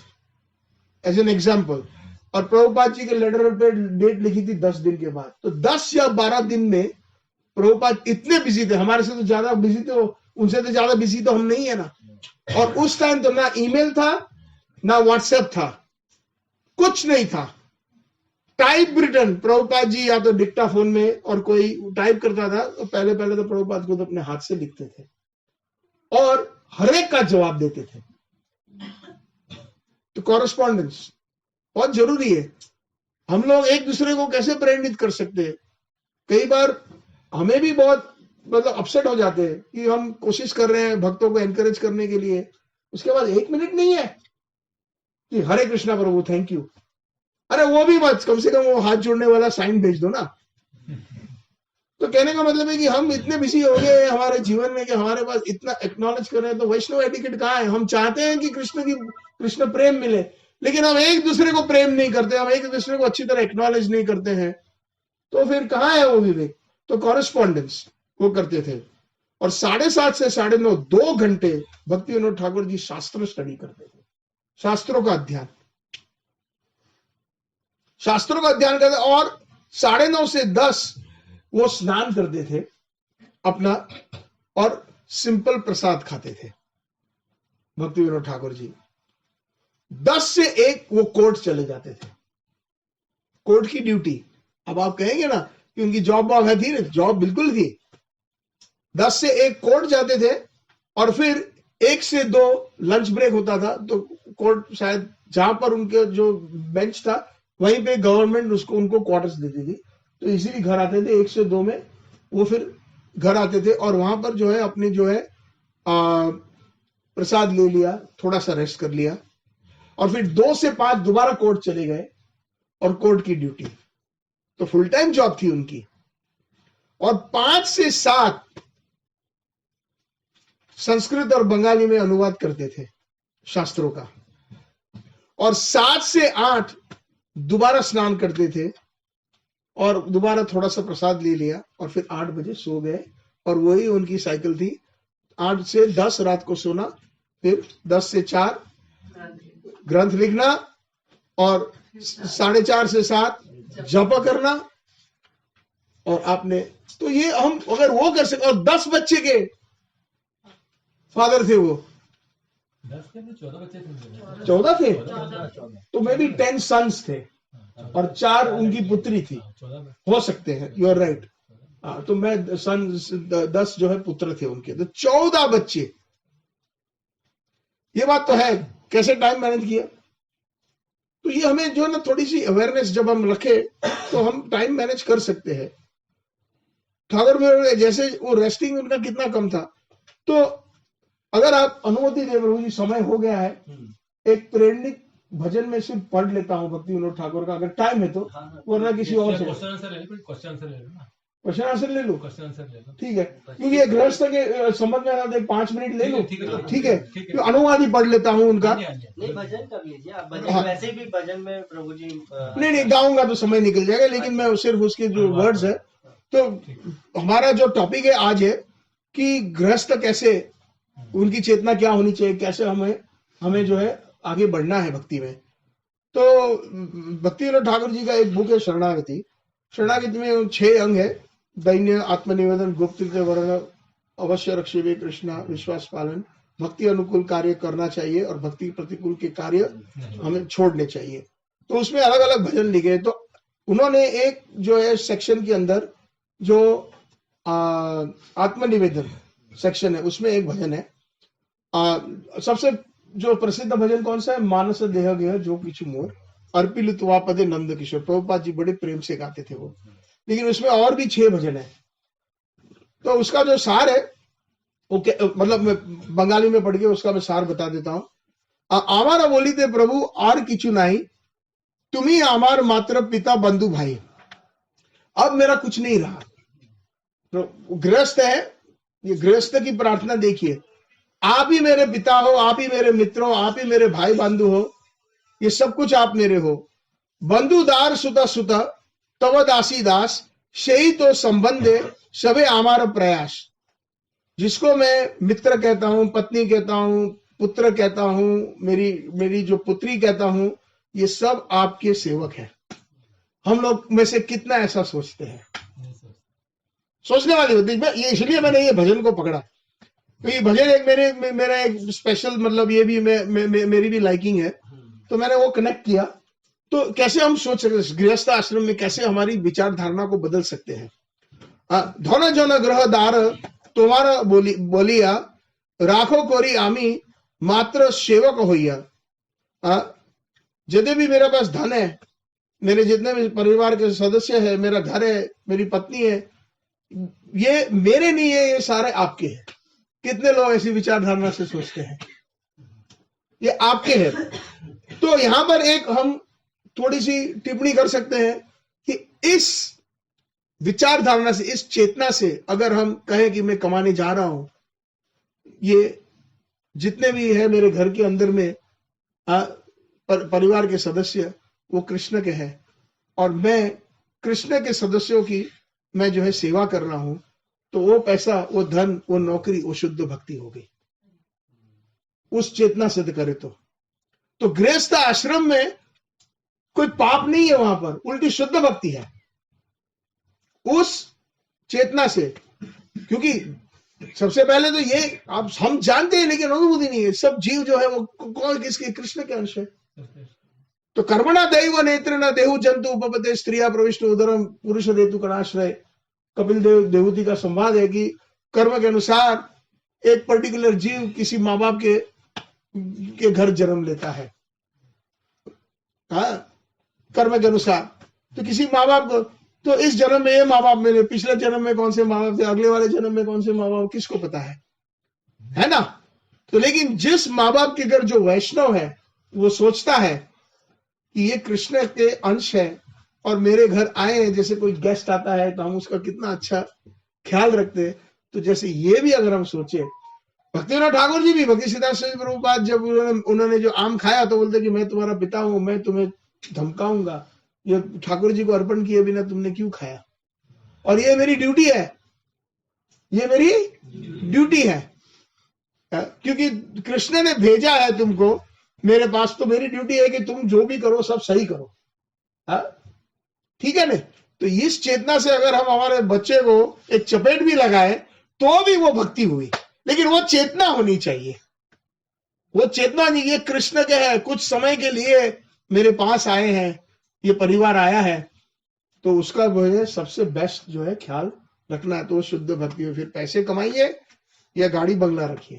as an example. और प्रभुपाद जी के लेटर पे डेट लिखी थी 10 दिन के बाद। तो 10 या 12 दिन में प्रभुपाद इतने बिजी थे, हमारे से तो ज्यादा बिजी थे, उनसे तो ज्यादा बिजी तो हम नहीं है ना। और उस टाइम तो ना ईमेल था, ना व्हाट्सएप था, कुछ नहीं था। टाइप रिटर्न प्रभुपाद जी या तो डिक्टाफोन में, और कोई टाइप करता था तो पहले तो प्रभुपाद को तो अपने हाथ से लिखते थे और हर एक का जवाब देते थे। तो कॉरेस्पॉन्डेंस बहुत जरूरी है। हम लोग एक दूसरे को कैसे प्रेरित कर सकते हैं? कई बार हमें भी बहुत मतलब अपसेट हो जाते हैं कि हम कोशिश कर रहे हैं भक्तों को एनकरेज करने के लिए, उसके बाद 1 मिनट नहीं है कि हरे कृष्णा प्रभु थैंक यू। अरे वो भी मत, कम से कम वो हाथ जोड़ने वाला साइन भेज दो ना। तो कहने का मतलब है कि हम इतने बिजी हो गए हमारे जीवन में कि हमारे पास इतना एक्नॉलेज कर रहे हैं। तो वैष्णव एटिकेट कहाँ है? हम चाहते हैं कि कृष्ण प्रेम मिले, लेकिन हम एक दूसरे को प्रेम नहीं करते, हम एक दूसरे को अच्छी तरह एक्नॉलेज नहीं करते हैं। तो फिर कहाँ है वो विवेक? तो कॉरेस्पॉन्डेंस वो करते थे। और 7:30 से 9:30 2 घंटे भक्ति विनोद ठाकुर जी शास्त्र स्टडी करते थे, शास्त्रों का अध्ययन करते। और 9:30 से 10 वो स्नान करते थे अपना, और सिंपल प्रसाद खाते थे भक्ति विनोद ठाकुर जी। 10 से 1 वो कोर्ट चले जाते थे, कोर्ट की ड्यूटी। अब आप कहेंगे ना कि उनकी जॉब है, थी ना, जॉब बिल्कुल थी। 10 से 1 कोर्ट जाते थे, और फिर 1 से 2 लंच ब्रेक होता था। तो कोर्ट शायद जहां पर उनके जो बेंच था वहीं पे गवर्नमेंट उनको क्वार्टर्स देती थी, तो इसीलिए घर आते थे 1 से 2 में वो फिर घर आते थे। और वहां पर जो है अपने जो है प्रसाद ले लिया, थोड़ा सा रेस्ट कर लिया, और फिर 2 से 5 दोबारा कोर्ट चले गए और कोर्ट की ड्यूटी। तो फुल टाइम जॉब थी उनकी। और 5 से 7 संस्कृत और बंगाली में अनुवाद करते थे शास्त्रों का। और 7 से 8 दोबारा स्नान करते थे, और दोबारा थोड़ा सा प्रसाद ले लिया, और फिर 8 बजे सो गए। और वही उनकी साइकिल थी, 8 से 10 रात को सोना, फिर 10 से 4 ग्रंथ लिखना, और 4:30 से 7 जप करना। और आपने तो ये हम अगर वो कर सके। और 10 बच्चे के फादर थे वो, 10 के तो 14 बच्चे थे। 14 थे, 14 तो मे बी 10 सन्स थे, और 4 उनकी पुत्री थी, 14 हो सकते हैं, यू आर राइट। तो मैं 10 जो है पुत्र थे उनके, तो 14 बच्चे। ये बात तो है, कैसे टाइम मैनेज किया। तो ये हमें जो है ना थोड़ी सी अवेयरनेस जब हम रखे तो हम टाइम मैनेज कर सकते हैं। ठाकुर में जैसे वो रेस्टिंग उनका कितना कम था। तो अगर आप अनुमति दे प्रभु जी, समय हो गया है, एक प्रेरणिक भजन में सिर्फ पढ़ लेता हूँ भक्ति विनोद ठाकुर का, अगर टाइम है तो, वरना किसी और से। क्वेश्चन आंसर ले लो, क्वेश्चन आंसर ले लो ना, क्वेश्चन आंसर ले लूं? क्वेश्चन आंसर ले लो। ठीक है, क्योंकि ये गृहस्थ के समझ में आ रहा है, 5 मिनट ले लूं? ठीक है, ठीक है। तो अनुवाद ही पढ़ लेता हूँ उनका। नहीं, भजन कर लीजिए आप, भजन हाँ। वैसे भी भजन में प्रभु जी नहीं गाऊंगा तो समय निकल जाएगा, लेकिन मैं सिर्फ उसके जो वर्ड्स है, तो हमारा जो टॉपिक है आज है कि गृहस्थ कैसे, उनकी चेतना क्या होनी चाहिए, कैसे हमें जो है आगे बढ़ना है भक्ति में। तो भक्ति विनोद ठाकुर जी का एक बुक है शरणागति। शरणागति में 6 अंग है: दैन्य, आत्मनिवेदन, गुप्त वर्ण, अवश्य रक्षेवे कृष्णा, विश्वास पालन, भक्ति अनुकूल कार्य करना चाहिए और भक्ति प्रतिकूल के कार्य हमें छोड़ने चाहिए। तो उसमें अलग अलग भजन लिखे। तो उन्होंने एक जो है सेक्शन के अंदर जो आत्मनिवेदन सेक्शन है, उसमें एक भजन है, सबसे जो प्रसिद्ध भजन कौन सा है? मानस देह गेह जो किछु मोर, अर्पिल तुवापदे नंद किशोर। प्रभुपाद जी बड़े प्रेम से गाते थे वो। लेकिन उसमें और भी 6 भजन है। तो उसका जो सार है वो मतलब मैं बंगाली में पढ़ के उसका मैं सार बता देता हूँ। आमारा बोली थे प्रभु आर किचु नहीं, तुम्ही आमार मात्र पिता बंधु भाई। अब मेरा कुछ नहीं रहा। तो गृहस्थ है, ये गृहस्थ की प्रार्थना देखिए, आप ही मेरे पिता हो, आप ही मेरे मित्र हो, आप ही मेरे भाई बंधु हो, ये सब कुछ आप मेरे हो। बंधुदार सुता सुता तव दासी दास, सही तो संबंधे सबे आमार प्रयास। जिसको मैं मित्र कहता हूं, पत्नी कहता हूं, पुत्र कहता हूं, मेरी जो पुत्री कहता हूं, ये सब आपके सेवक हैं। हम लोग में से कितना ऐसा सोचते हैं? सोचने वाली होती है। ये इसलिए मैंने ये भजन को पकड़ा, तो ये भजन एक मेरा एक स्पेशल, मतलब ये भी मेरी भी लाइकिंग है, तो मैंने वो कनेक्ट किया। तो कैसे हम सोच सकते गृहस्थ आश्रम में, कैसे हमारी विचारधारणा को बदल सकते हैं। धन जन ग्रह दार तुम्हारा बोलिया, राखो कोरी आमी मात्र सेवक होइया। यदि भी मेरे पास धन है, मेरे जितने भी परिवार के सदस्य है, मेरा घर है, मेरी पत्नी है, ये मेरे नहीं है, ये सारे आपके हैं। कितने लोग ऐसी विचारधारणा से सोचते हैं? ये आपके हैं। तो यहां पर एक हम थोड़ी सी टिप्पणी कर सकते हैं कि इस विचारधारणा से, इस चेतना से अगर हम कहें कि मैं कमाने जा रहा हूं, ये जितने भी है मेरे घर के अंदर में परिवार के सदस्य, वो कृष्ण के हैं, और मैं कृष्ण के सदस्यों की मैं जो है सेवा कर रहा हूं, तो वो पैसा, वो धन, वो नौकरी, वो शुद्ध भक्ति हो गई। उस चेतना से करे तो गृहस्थ आश्रम में कोई पाप नहीं है, वहां पर उल्टी शुद्ध भक्ति है उस चेतना से। क्योंकि सबसे पहले तो ये आप हम जानते हैं, लेकिन अनुभूति नहीं है। सब जीव जो है वो कौन, किसके? कृष्ण के अंश है। तो कर्मणा दैव नेत्र न देहु जंतु उपपते, स्त्रिया प्रविष्ट उदरम पुरुष देतु कणाश्रय। कपिल देव देवहूति का संवाद है कि कर्म के अनुसार एक पर्टिकुलर जीव किसी माँ बाप के घर जन्म लेता है। कर्म के अनुसार तो किसी माँ बाप को, तो इस जन्म में ये माँ बाप मिले, पिछले जन्म में कौन से माँ बाप थे, अगले वाले जन्म में कौन से माँ बाप, किसको पता है ना? तो लेकिन जिस माँ बाप के घर जो वैष्णव है, वो सोचता है कि ये कृष्ण के अंश है और मेरे घर आए हैं, जैसे कोई गेस्ट आता है तो हम उसका कितना अच्छा ख्याल रखते हैं। तो जैसे ये भी अगर हम सोचे, भक्ति विनोद ठाकुर जी भी, भक्ति सिद्धांत प्रभुपाद जब उन्होंने जो आम खाया तो बोलते कि मैं तुम्हारा पिता हूं, मैं तुम्हें धमकाऊंगा, ये ठाकुर जी को अर्पण किए बिना तुमने क्यों खाया, और ये मेरी ड्यूटी है, ये मेरी ड्यूटी है, क्योंकि कृष्ण ने भेजा है तुमको मेरे पास, तो मेरी ड्यूटी है कि तुम जो भी करो सब सही करो। ठीक है ना? तो इस चेतना से अगर हम हमारे बच्चे को एक चपेट भी लगाए तो भी वो भक्ति हुई। लेकिन वो चेतना होनी चाहिए, वो चेतना नहीं, ये कृष्ण के है, कुछ समय के लिए मेरे पास आए हैं, ये परिवार आया है, तो उसका वो है सबसे बेस्ट जो है ख्याल रखना है। तो वो शुद्ध भक्ति हो। फिर पैसे कमाइए या गाड़ी बंगला रखिए,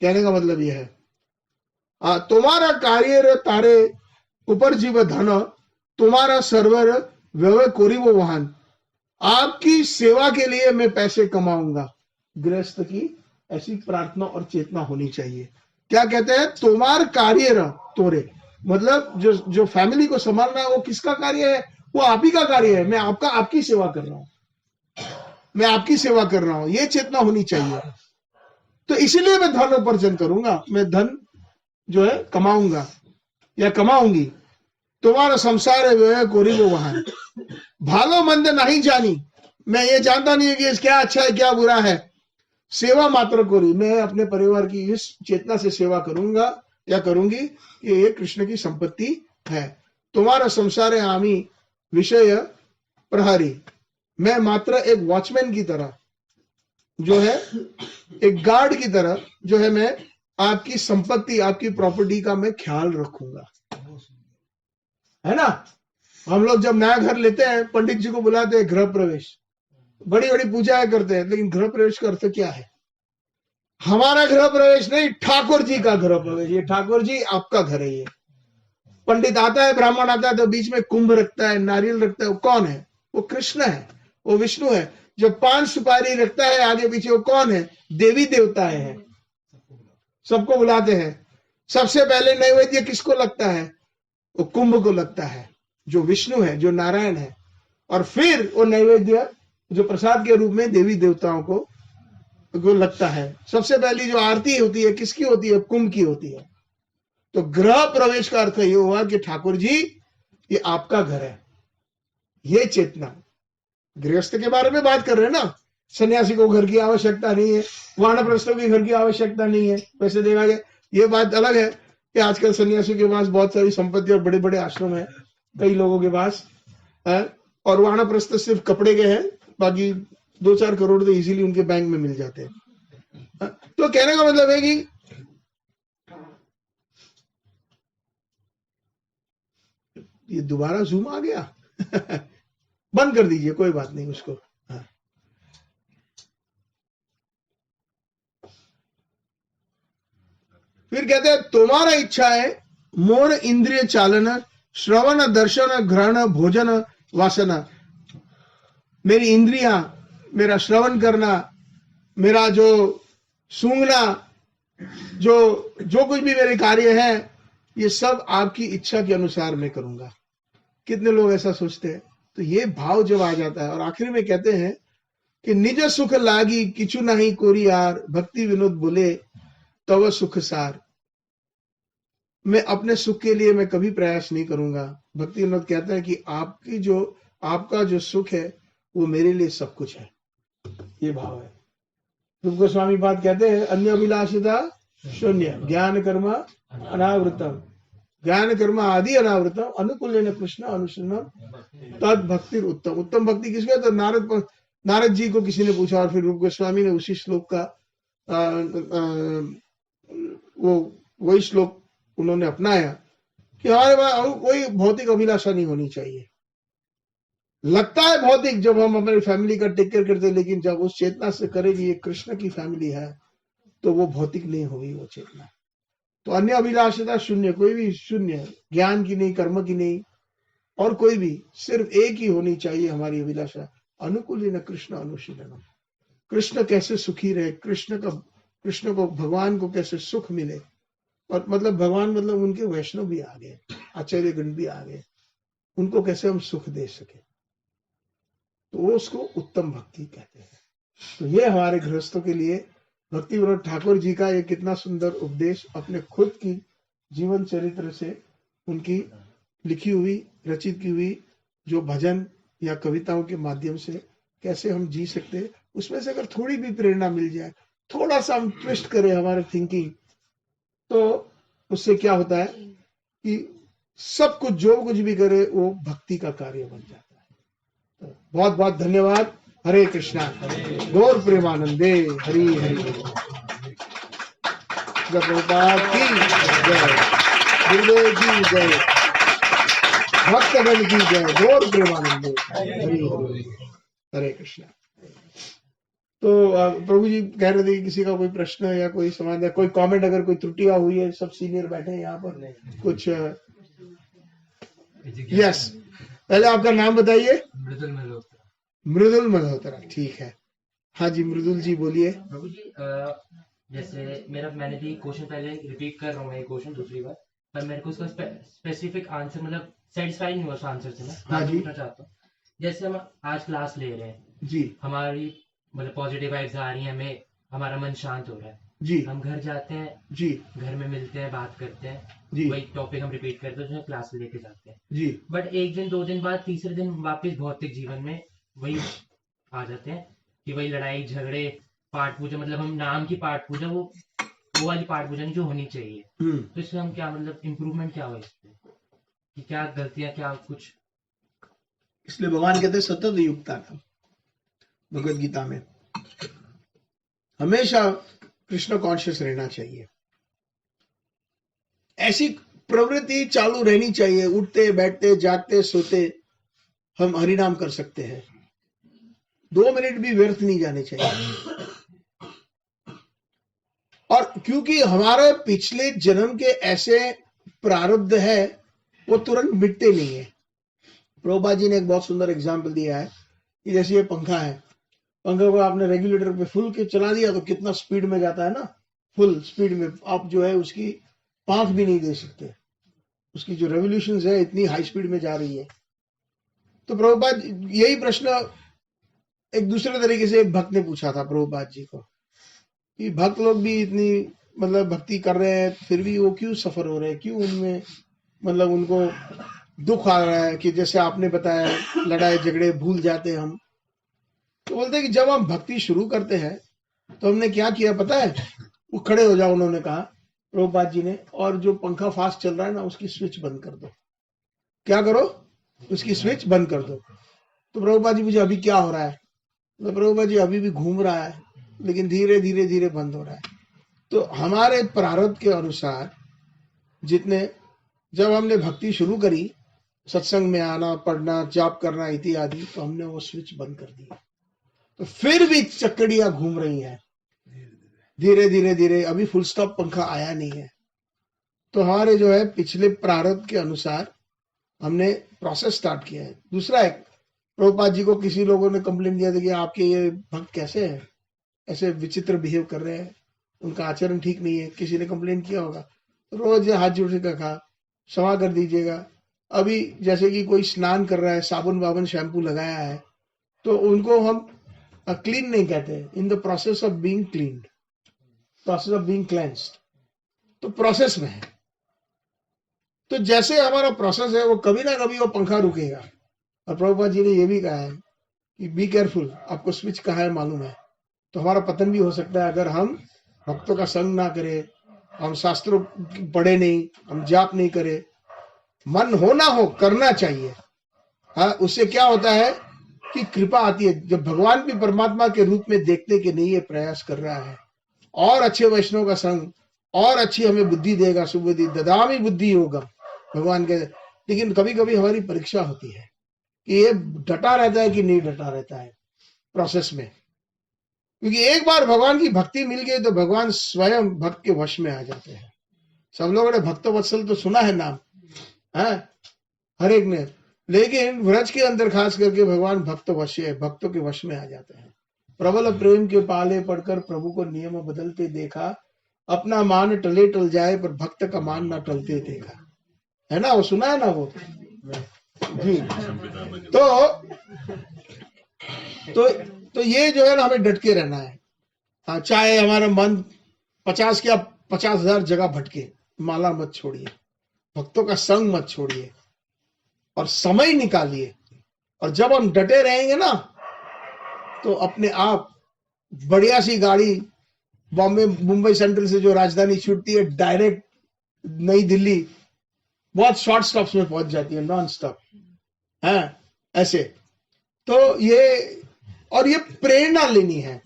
कहने का मतलब यह है। तुम्हारा कार्य तारे ऊपर जीव धन, तुम्हारा सर्वर व्यवहार कोरी वो वाहन। आपकी सेवा के लिए मैं पैसे कमाऊंगा। गृहस्थ की ऐसी प्रार्थना और चेतना होनी चाहिए। क्या कहते हैं? तुम्हार कार्य तोरे, मतलब जो फैमिली को संभालना है वो किसका कार्य है? वो आप ही का कार्य है। मैं आपकी सेवा कर रहा हूं, मैं आपकी सेवा कर रहा हूं, ये चेतना होनी चाहिए। तो इसीलिए मैं धन उपार्जन करूंगा, मैं धन जो है कमाऊंगा या कमाऊंगी। तुम्हारा संसार है वे कोरी वो वहां, भालो मंद नहीं जानी, मैं ये जानता नहीं है कि क्या अच्छा है क्या बुरा है। सेवा मात्र कोरी, मैं अपने परिवार की इस चेतना से सेवा करूंगा या करूंगी कि ये कृष्ण की संपत्ति है। तुम्हारा संसार है आमी विषय प्रहरी, मैं मात्र एक वॉचमैन की तरह जो है, एक गार्ड की तरह जो है, मैं आपकी संपत्ति आपकी प्रॉपर्टी का मैं ख्याल रखूंगा, है ना। हम लोग जब नया घर लेते हैं पंडित जी को बुलाते हैं गृह प्रवेश, बड़ी बड़ी पूजाएं करते हैं, लेकिन गृह प्रवेश का अर्थ क्या है? हमारा गृह प्रवेश नहीं, ठाकुर जी का गृह प्रवेश। ये ठाकुर जी आपका घर है। ये पंडित आता है, ब्राह्मण आता है तो बीच में कुंभ रखता है, नारियल रखता है, वो कौन है? वो कृष्ण है, वो विष्णु है। जब 5 सुपारी रखता है आगे पीछे, वो कौन है? देवी देवता है। सबको बुलाते हैं। सबसे पहले नैवेद्य किसको लगता है? वो कुंभ को लगता है, जो विष्णु है, जो नारायण है। और फिर वो नैवेद्य जो प्रसाद के रूप में देवी देवताओं को लगता है। सबसे पहली जो आरती होती है किसकी होती है? कुंभ की होती है। तो गृह प्रवेश का अर्थ ये हुआ कि ठाकुर जी ये आपका घर है। ये चेतना, गृहस्थ के बारे में बात कर रहे हैं ना। सन्यासी को घर की आवश्यकता नहीं है, वानप्रस्थों की घर की आवश्यकता नहीं है। वैसे देखा जाए ये बात अलग है कि आजकल सन्यासियों के पास बहुत सारी संपत्ति और बड़े बड़े आश्रम है कई लोगों के पास है, और वानप्रस्थ सिर्फ कपड़े के हैं, बाकी 2-4 करोड़ तो इजीली उनके बैंक में मिल जाते हैं। तो कहने का मतलब है कि ये दोबारा जूम आ गया बंद कर दीजिए, कोई बात नहीं उसको। हाँ। फिर कहते हैं तुम्हारा इच्छा है मोर इंद्रिय चालन, श्रवण दर्शन ग्रहण भोजन वासना। मेरी इंद्रियां, मेरा श्रवण करना, मेरा जो सूंघना, जो कुछ भी मेरे कार्य है, ये सब आपकी इच्छा के अनुसार मैं करूंगा। कितने लोग ऐसा सोचते हैं? तो ये भाव जब आ जाता है, और आखिर में कहते हैं कि निज सुख लागी किचु नहीं कोरी यार, भक्ति विनोद बोले तव सुख सार। मैं अपने सुख के लिए मैं कभी प्रयास नहीं करूंगा। भक्ति विनोद कहता है कि आपका जो सुख है वो मेरे लिए सब कुछ है। ये भाव है। रूप गोस्वामी बात कहते हैं अन्य अभिलाषिता शून्य, ज्ञान कर्म अनावृतम, ज्ञान कर्म आदि अनावृतम, अनुकूल कृष्ण अनुसन्नम तद भक्ति उत्तम। उत्तम भक्ति किसको है? तो नारद जी को किसी ने पूछा, और फिर रूप गोस्वामी ने उसी श्लोक का वही श्लोक उन्होंने अपनाया कि हमारे पास कोई भौतिक अभिलाषा नहीं होनी चाहिए। लगता है भौतिक जब हम अपनी फैमिली का टेक केयर करते हैं, लेकिन जब उस चेतना से करेगी ये कृष्ण की फैमिली है, तो वो भौतिक नहीं होगी वो चेतना। तो अन्य अभिलाषिता शून्य, कोई भी शून्य, ज्ञान की नहीं, कर्म की नहीं, और कोई भी, सिर्फ एक ही होनी चाहिए हमारी अभिलाषा, अनुकूल कृष्ण अनुशीलनम। कृष्ण कैसे सुखी रहे, कृष्ण को भगवान को कैसे सुख मिले। और मतलब भगवान मतलब उनके वैष्णव भी आ गए, आचार्य गण भी आ गए, उनको कैसे हम सुख दे सके, तो वो उसको उत्तम भक्ति कहते हैं। तो ये हमारे गृहस्थों के लिए भक्ति विनोद ठाकुर जी का ये कितना सुंदर उपदेश, अपने खुद की जीवन चरित्र से, उनकी लिखी हुई रचित की हुई जो भजन या कविताओं के माध्यम से कैसे हम जी सकते हैं, उसमें से अगर थोड़ी भी प्रेरणा मिल जाए, थोड़ा सा हम ट्विस्ट करें हमारे थिंकिंग, तो उससे क्या होता है कि सब कुछ जो कुछ भी करे वो भक्ति का कार्य बन जाता है। तो बहुत बहुत धन्यवाद। हरे कृष्णा, गौर प्रेमानंदे, हरि हरि। जय प्रभुपाद की जय, गुरुदेव की जय, भक्तगण की जय, गौर प्रेमानंदे, हरि हरि। हरे कृष्णा। तो प्रभु जी कह रहे थे कि किसी का कोई प्रश्न या कोई सवाल या कोई कमेंट, अगर कोई त्रुटियां हुई है, सब सीनियर बैठे हैं यहाँ पर, कुछ यस। पहले आपका नाम बताइए। मृदुल मल्होत्रा, ठीक है। हाँ जी मृदुल जी बोलिए। प्रभु जी जैसे मैंने भी क्वेश्चन पहले रिपीट कर रहा हूँ, ये क्वेश्चन दूसरी बार पर मेरे को उसका स्पेसिफिक आंसर मतलब सेटिस्फाई नहीं हुआ उस आंसर से। मैं हाँ जी। पूछना चाहता हूँ, जैसे हम आज क्लास ले रहे हैं, जी हमारी मतलब पॉजिटिव वाइब्स आ रही हैं, हमें हमारा मन शांत हो रहा है, जी हम घर जाते हैं, जी घर में मिलते हैं, बात करते हैं, जी वही टॉपिक हम रिपीट करते हैं, जो क्लास में लेके जाते हैं। जी बट एक दिन 2 दिन बाद तीसरे दिन वापस भौतिक जीवन में वही आ जाते हैं कि वही लड़ाई झगड़े, पाठ पूजा, मतलब हम नाम की पाठ पूजा, वो वाली पाठ पूजा नहीं जो होनी चाहिए। तो इससे हम क्या मतलब इम्प्रूवमेंट क्या हो इसमें, कि क्या गलतियां, क्या कुछ? इसलिए भगवान कहते हैं सतत युक्ता का भगवत गीता में हमेशा कृष्ण कॉन्शियस रहना चाहिए। ऐसी प्रवृत्ति चालू रहनी चाहिए, उठते बैठते जागते सोते हम हरिनाम कर सकते हैं, 2 मिनट भी व्यर्थ नहीं जाने चाहिए। और क्योंकि हमारे पिछले जन्म के ऐसे प्रारब्ध है वो तुरंत मिटते नहीं है। प्रभुपाद जी ने एक बहुत सुंदर एग्जाम्पल दिया है कि जैसे ये पंखा है, पंखे को आपने रेगुलेटर पे फुल के चला दिया तो कितना स्पीड में जाता है ना, फुल स्पीड में आप जो है उसकी पांख भी नहीं दे सकते, उसकी जो रेवोल्यूशन है इतनी हाई स्पीड में जा रही है। तो प्रभुपाद यही प्रश्न एक दूसरे तरीके से एक भक्त ने पूछा था प्रभुपाद जी को कि भक्त लोग भी इतनी मतलब भक्ति कर रहे हैं फिर भी वो क्यों सफर हो रहे हैं, क्यों उनमें मतलब उनको दुख आ रहा है कि जैसे आपने बताया लड़ाई झगड़े भूल जाते हैं हम। तो बोलते हैं कि जब हम भक्ति शुरू करते हैं तो हमने क्या किया पता है, वो खड़े हो जाओ उन्होंने कहा प्रभुपाद जी ने, और जो पंखा फास्ट चल रहा है ना उसकी स्विच बंद कर दो। क्या करो, उसकी स्विच बंद कर दो। तो प्रभुपाद जी मुझे अभी क्या हो रहा है, तो प्रभुपाद जी अभी भी घूम रहा है लेकिन धीरे धीरे धीरे बंद हो रहा है। तो हमारे प्रारब्ध के अनुसार जितने जब हमने भक्ति शुरू करी, सत्संग में आना, पढ़ना, जाप करना इत्यादि, तो हमने वो स्विच बंद कर दिया, तो फिर भी चक्कड़ियां घूम रही हैं धीरे धीरे धीरे, अभी फुल स्टॉप पंखा आया नहीं है। तो हमारे जो है पिछले प्रारब्ध के अनुसार हमने प्रोसेस स्टार्ट किया है। दूसरा एक प्रभुपाद जी को किसी लोगों ने कंप्लेंट दिया था कि आपके ये भक्त कैसे हैं, ऐसे विचित्र बिहेव कर रहे हैं, उनका आचरण ठीक नहीं है, किसी ने कंप्लेंट किया होगा। रोज हाथ जोड़ के कहा क्षमा कर दीजिएगा। अभी जैसे कि कोई स्नान कर रहा है, साबुन वाबुन शैम्पू लगाया है, तो उनको हम क्लीन नहीं कहते, in the process of being cleaned, process of being cleansed, तो प्रोसेस में है। तो जैसे हमारा प्रोसेस है वो कभी ना कभी वो पंखा रुकेगा। और प्रभुपाद जी ने ये भी कहा है कि बी केयरफुल, आपको स्विच कहाँ है मालूम है। तो हमारा पतन भी हो सकता है अगर हम भक्तों का संग ना करें, हम शास्त्रों पढ़े नहीं, हम जाप नहीं करें। मन हो ना हो करना चाहिए। हाँ, उससे क्या होता है कि कृपा आती है। जब भगवान भी परमात्मा के रूप में देखने के लिए ये प्रयास कर रहा है, और अच्छे वैष्णव का संग और अच्छी हमें बुद्धि देगा, सुबुद्धि ददामि बुद्धि योगम भगवान के। लेकिन कभी कभी हमारी परीक्षा होती है कि ये डटा रहता है कि नहीं डटा रहता है प्रोसेस में। क्योंकि एक बार भगवान की भक्ति मिल गई तो भगवान स्वयं भक्त के वश में आ जाते हैं। सब लोगों ने भक्त वत्सल तो सुना है नाम, है हर एक ने, लेकिन व्रज के अंदर खास करके भगवान भक्त वश है, भक्तों के वश में आ जाते हैं। प्रबल प्रेम के पाले पढ़कर प्रभु को नियम बदलते देखा, अपना मान टले टल जाए पर भक्त का मान ना टलते देखा, है ना, वो सुना है ना वो जी। तो ये जो है ना हमें डट के रहना है। हाँ, चाहे हमारा मन 50 क्या 50,000 जगह भटके, माला मत छोड़िए, भक्तों का संग मत छोड़िए और समय निकालिए। और जब हम डटे रहेंगे ना तो अपने आप बढ़िया सी गाड़ी बॉम्बे मुंबई सेंट्रल से जो राजधानी छूटती है डायरेक्ट नई दिल्ली, बहुत शॉर्ट स्टॉप्स में पहुंच जाती है, नॉन स्टॉप है ऐसे। तो ये प्रेरणा लेनी है।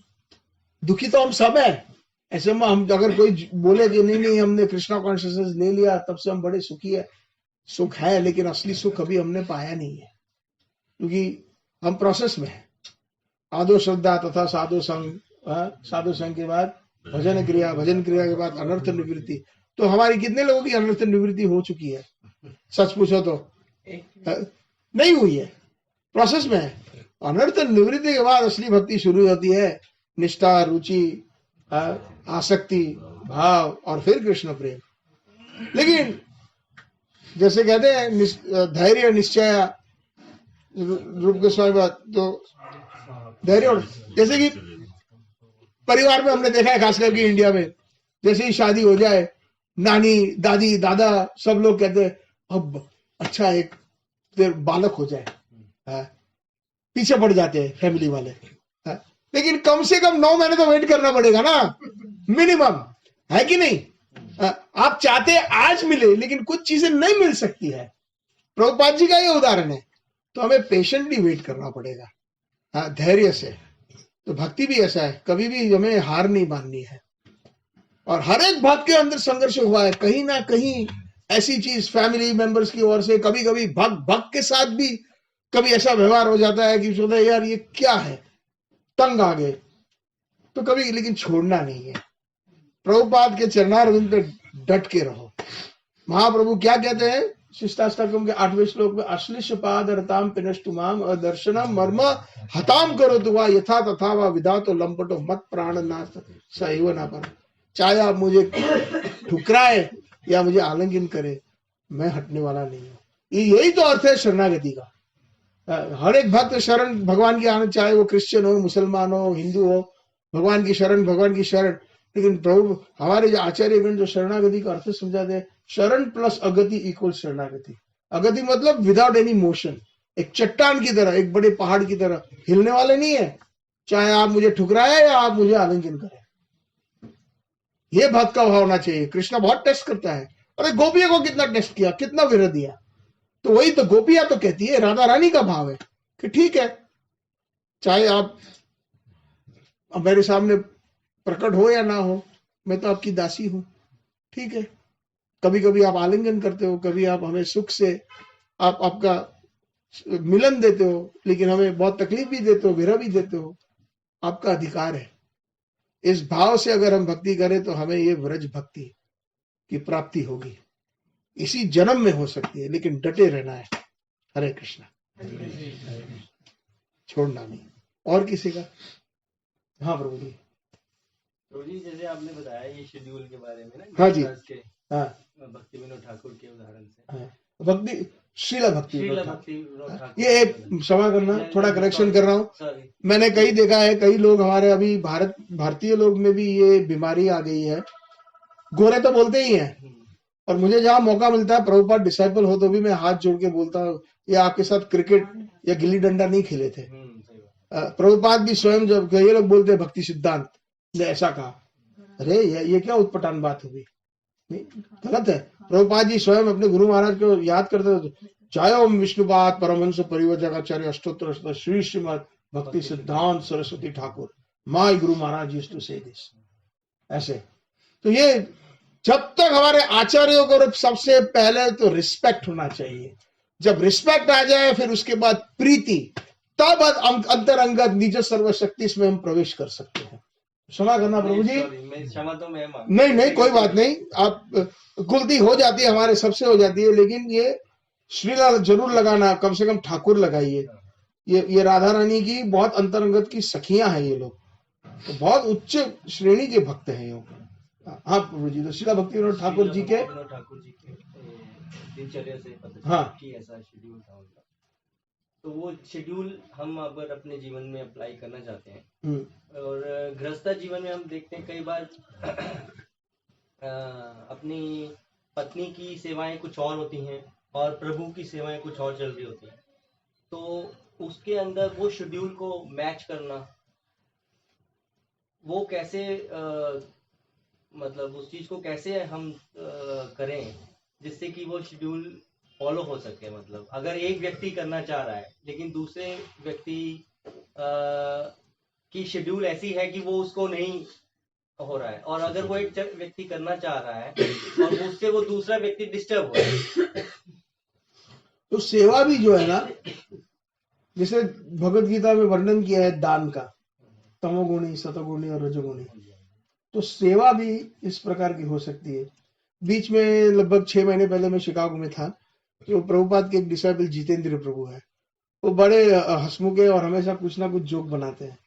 दुखी तो हम सब है ऐसे में। हम अगर कोई बोले कि नहीं हमने कृष्णा कॉन्शियसनेस ले लिया तब से हम बड़े सुखी है, सुख है, लेकिन असली सुख अभी हमने पाया नहीं है, क्योंकि हम प्रोसेस में है। आदो श्रद्धा तथा साधु संग, साधु संग के बाद भजन क्रिया, भजन क्रिया के बाद अनर्थ निवृत्ति। तो हमारी कितने लोगों की अनर्थ निवृत्ति हो चुकी है? सच पूछो तो नहीं हुई है, प्रोसेस में है। अनर्थ निवृत्ति के बाद असली भक्ति शुरू होती है, निष्ठा, रुचि, आसक्ति, भाव और फिर कृष्ण प्रेम। लेकिन जैसे कहते हैं धैर्य निश्चय, रूप गोस्वामी बात, तो धैर्य और जैसे कि परिवार में हमने देखा है, खास करके इंडिया में, जैसे ही शादी हो जाए, नानी दादी दादा सब लोग कहते हैं अब अच्छा एक फिर बालक हो जाए, हाँ, पीछे पड़ जाते हैं फैमिली वाले, हाँ, लेकिन कम से कम 9 महीने तो वेट करना पड़ेगा ना, मिनिमम, है कि नहीं? आप चाहते हैं आज मिले, लेकिन कुछ चीजें नहीं मिल सकती है। प्रभुपाद जी का ये उदाहरण है, तो हमें पेशेंटली वेट करना पड़ेगा, हाँ, धैर्य से। तो भक्ति भी ऐसा है, कभी भी हमें हार नहीं माननी है। और हर एक भक्त के अंदर संघर्ष हुआ है, कहीं ना कहीं ऐसी चीज फैमिली मेंबर्स की ओर से, कभी कभी भक्त के साथ भी कभी ऐसा व्यवहार हो जाता है कि सोचते यार ये क्या है, तंग आ गए, तो कभी, लेकिन छोड़ना नहीं है। प्रभुपाद के चरणारविंद पे डट के रहो। महाप्रभु क्या कहते हैं शिष्टाष्टकम के 8वें श्लोक में, अश्लिष पाद रताम पिनष्टुमाम अदर्शनम मर्म हताम करो तुवा यथा तथा वा विधातो लंपटो मत प्राण नाथ सैव ना पर। चाहे आप मुझे ठुकराए या मुझे आलिंगन करे, मैं हटने वाला नहीं हूँ। यही तो अर्थ है शरणागति का। हर एक भक्त शरण भगवान की आना, चाहे वो क्रिश्चियन हो, मुसलमान हो, हिंदू हो, भगवान की शरण, भगवान की शरण। लेकिन प्रभु हमारे जो आचार्यगण जो शरणागति का अर्थ समझाते हैं, शरण प्लस अगति इक्वल शरणागति। अगति मतलब विदाउट एनी मोशन, एक चट्टान की तरह, एक बड़े पहाड़ की तरह हिलने वाले नहीं है, चाहे आप मुझे ठुकराए या आप मुझे आलिंगन करें। ये भक्त का भाव होना चाहिए। कृष्ण बहुत टेस्ट करता है, अरे गोपियों को कितना टेस्ट किया, कितना विरह दिया। तो वही तो गोपियां तो कहती है, राधा रानी का भाव है कि ठीक है, चाहे आप मेरे सामने प्रकट हो या ना हो, मैं तो आपकी दासी हूं, ठीक है। कभी कभी आप आलिंगन करते हो, कभी आप हमें सुख से आप आपका मिलन देते हो, लेकिन हमें बहुत तकलीफ भी देते हो, विरह भी देते हो, आपका अधिकार है। इस भाव से अगर हम भक्ति करें तो हमें ये व्रज भक्ति की प्राप्ति होगी, इसी जन्म में हो सकती है, लेकिन डटे रहना है। हरे कृष्णा, छोड़ना नहीं। और किसी का? हाँ प्रभु जी। तो जी जैसे आपने बताया ये शेड्यूल के बारे में ना, हाँ जी, के हाँ, भक्ति विनोद ठाकुर के उदाहरण से, हाँ, भक्ति श्रीला भक्ति श्रीला विनोद भक्ति विनोद ठाकुर। ठाकुर ये एक क्षमा करना, थोड़ा करेक्शन कर रहा हूँ। सॉरी, मैंने कई देखा है, कई लोग हमारे अभी भारतीय लोग में भी ये बीमारी आ गई है। गोरे तो बोलते ही हैं, और मुझे जहां मौका मिलता है, प्रभुपाद डिसाइपल हो तो भी मैं हाथ जोड़ के बोलता हूँ, ये आपके साथ क्रिकेट या गिल्ली डंडा नहीं खेले थे। सही बात। प्रभुपाद भी स्वयं, जब ये लोग बोलते हैं भक्ति सिद्धांत ने ऐसा कहा, अरे ये क्या उत्पटान बात होगी, गलत है। प्रभुपाद जी स्वयं अपने गुरु महाराज को याद करते थे, जय ओम विष्णुपाद परमहंस परिव्राजकाचार्य अष्टोत्तर श्री श्रीमद भक्ति सिद्धांत Saraswati Thakur, my Guru Maharaj used to से दिस। ऐसे तो ये जब तक हमारे आचार्यों को सबसे पहले तो रिस्पेक्ट होना चाहिए। जब रिस्पेक्ट आ जाए, फिर उसके बाद प्रीति, तब अंतरंगत निज सर्वशक्ति में हम प्रवेश कर सकते हैं। क्षमा करना प्रभु जी, क्षमा तो मैं नहीं कोई बात नहीं, आप गलती हो जाती है, हमारे सबसे हो जाती है, लेकिन ये श्रीला जरूर लगाना, कम से कम ठाकुर लगाइए। ये राधा रानी की बहुत अंतरंगत की सखियां हैं, ये लोग तो बहुत उच्च श्रेणी के भक्त हैं ये। हाँ प्रभु जी, तो श्रीला भक्ति विनोद ठाकुर जी के दिनचर्या से पता हाँ कि ऐसा शेड्यूल था उनका। तो वो शेड्यूल हम अगर अपने जीवन में अप्लाई करना चाहते हैं, और गृहस्थ जीवन में हम देखते हैं कई बार अपनी पत्नी की सेवाएं कुछ और होती हैं और प्रभु की सेवाएं कुछ और चल रही होती हैं, तो उसके अंदर वो शेड्यूल को मैच करना, वो कैसे मतलब उस चीज को कैसे हम करें जिससे कि वो शेड्यूल फॉलो हो सके। मतलब अगर एक व्यक्ति करना चाह रहा है लेकिन दूसरे व्यक्ति की शेड्यूल ऐसी है कि वो उसको नहीं हो रहा है, और अगर वो एक व्यक्ति करना चाह रहा है और उससे वो दूसरा व्यक्ति डिस्टर्ब हो रहा है, तो सेवा भी जो है ना, जैसे भगवत गीता में वर्णन किया है दान का, तमोगुणी सतोगुणी और रजोगुणी, तो सेवा भी इस प्रकार की हो सकती है। बीच में लगभग 6 महीने पहले मैं शिकागो में था, तो प्रभुपाद के एक डिसाइपल जितेंद्र प्रभु है, वो बड़े हंसमुखे और हमेशा कुछ ना कुछ जोक बनाते हैं।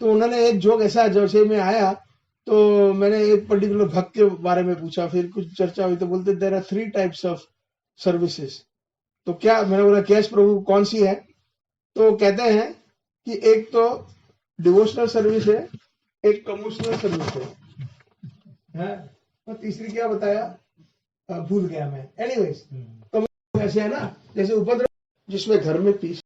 तो उन्होंने एक जोक ऐसा, जैसे मैं आया तो मैंने एक पर्टिकुलर भक्त के बारे में पूछा, फिर कुछ चर्चा हुई, तो बोलते there are 3 types of services. तो क्या मैंने बोला कैश प्रभु कौन सी है? तो कहते हैं कि एक तो डिवोशनल सर्विस है, एक कमोशनल सर्विस है? और तीसरी क्या बताया? भूल गया मैं। एनीवेज, कमोशन ऐसे है ना, जैसे उपद्रव जिसमें घर में पीस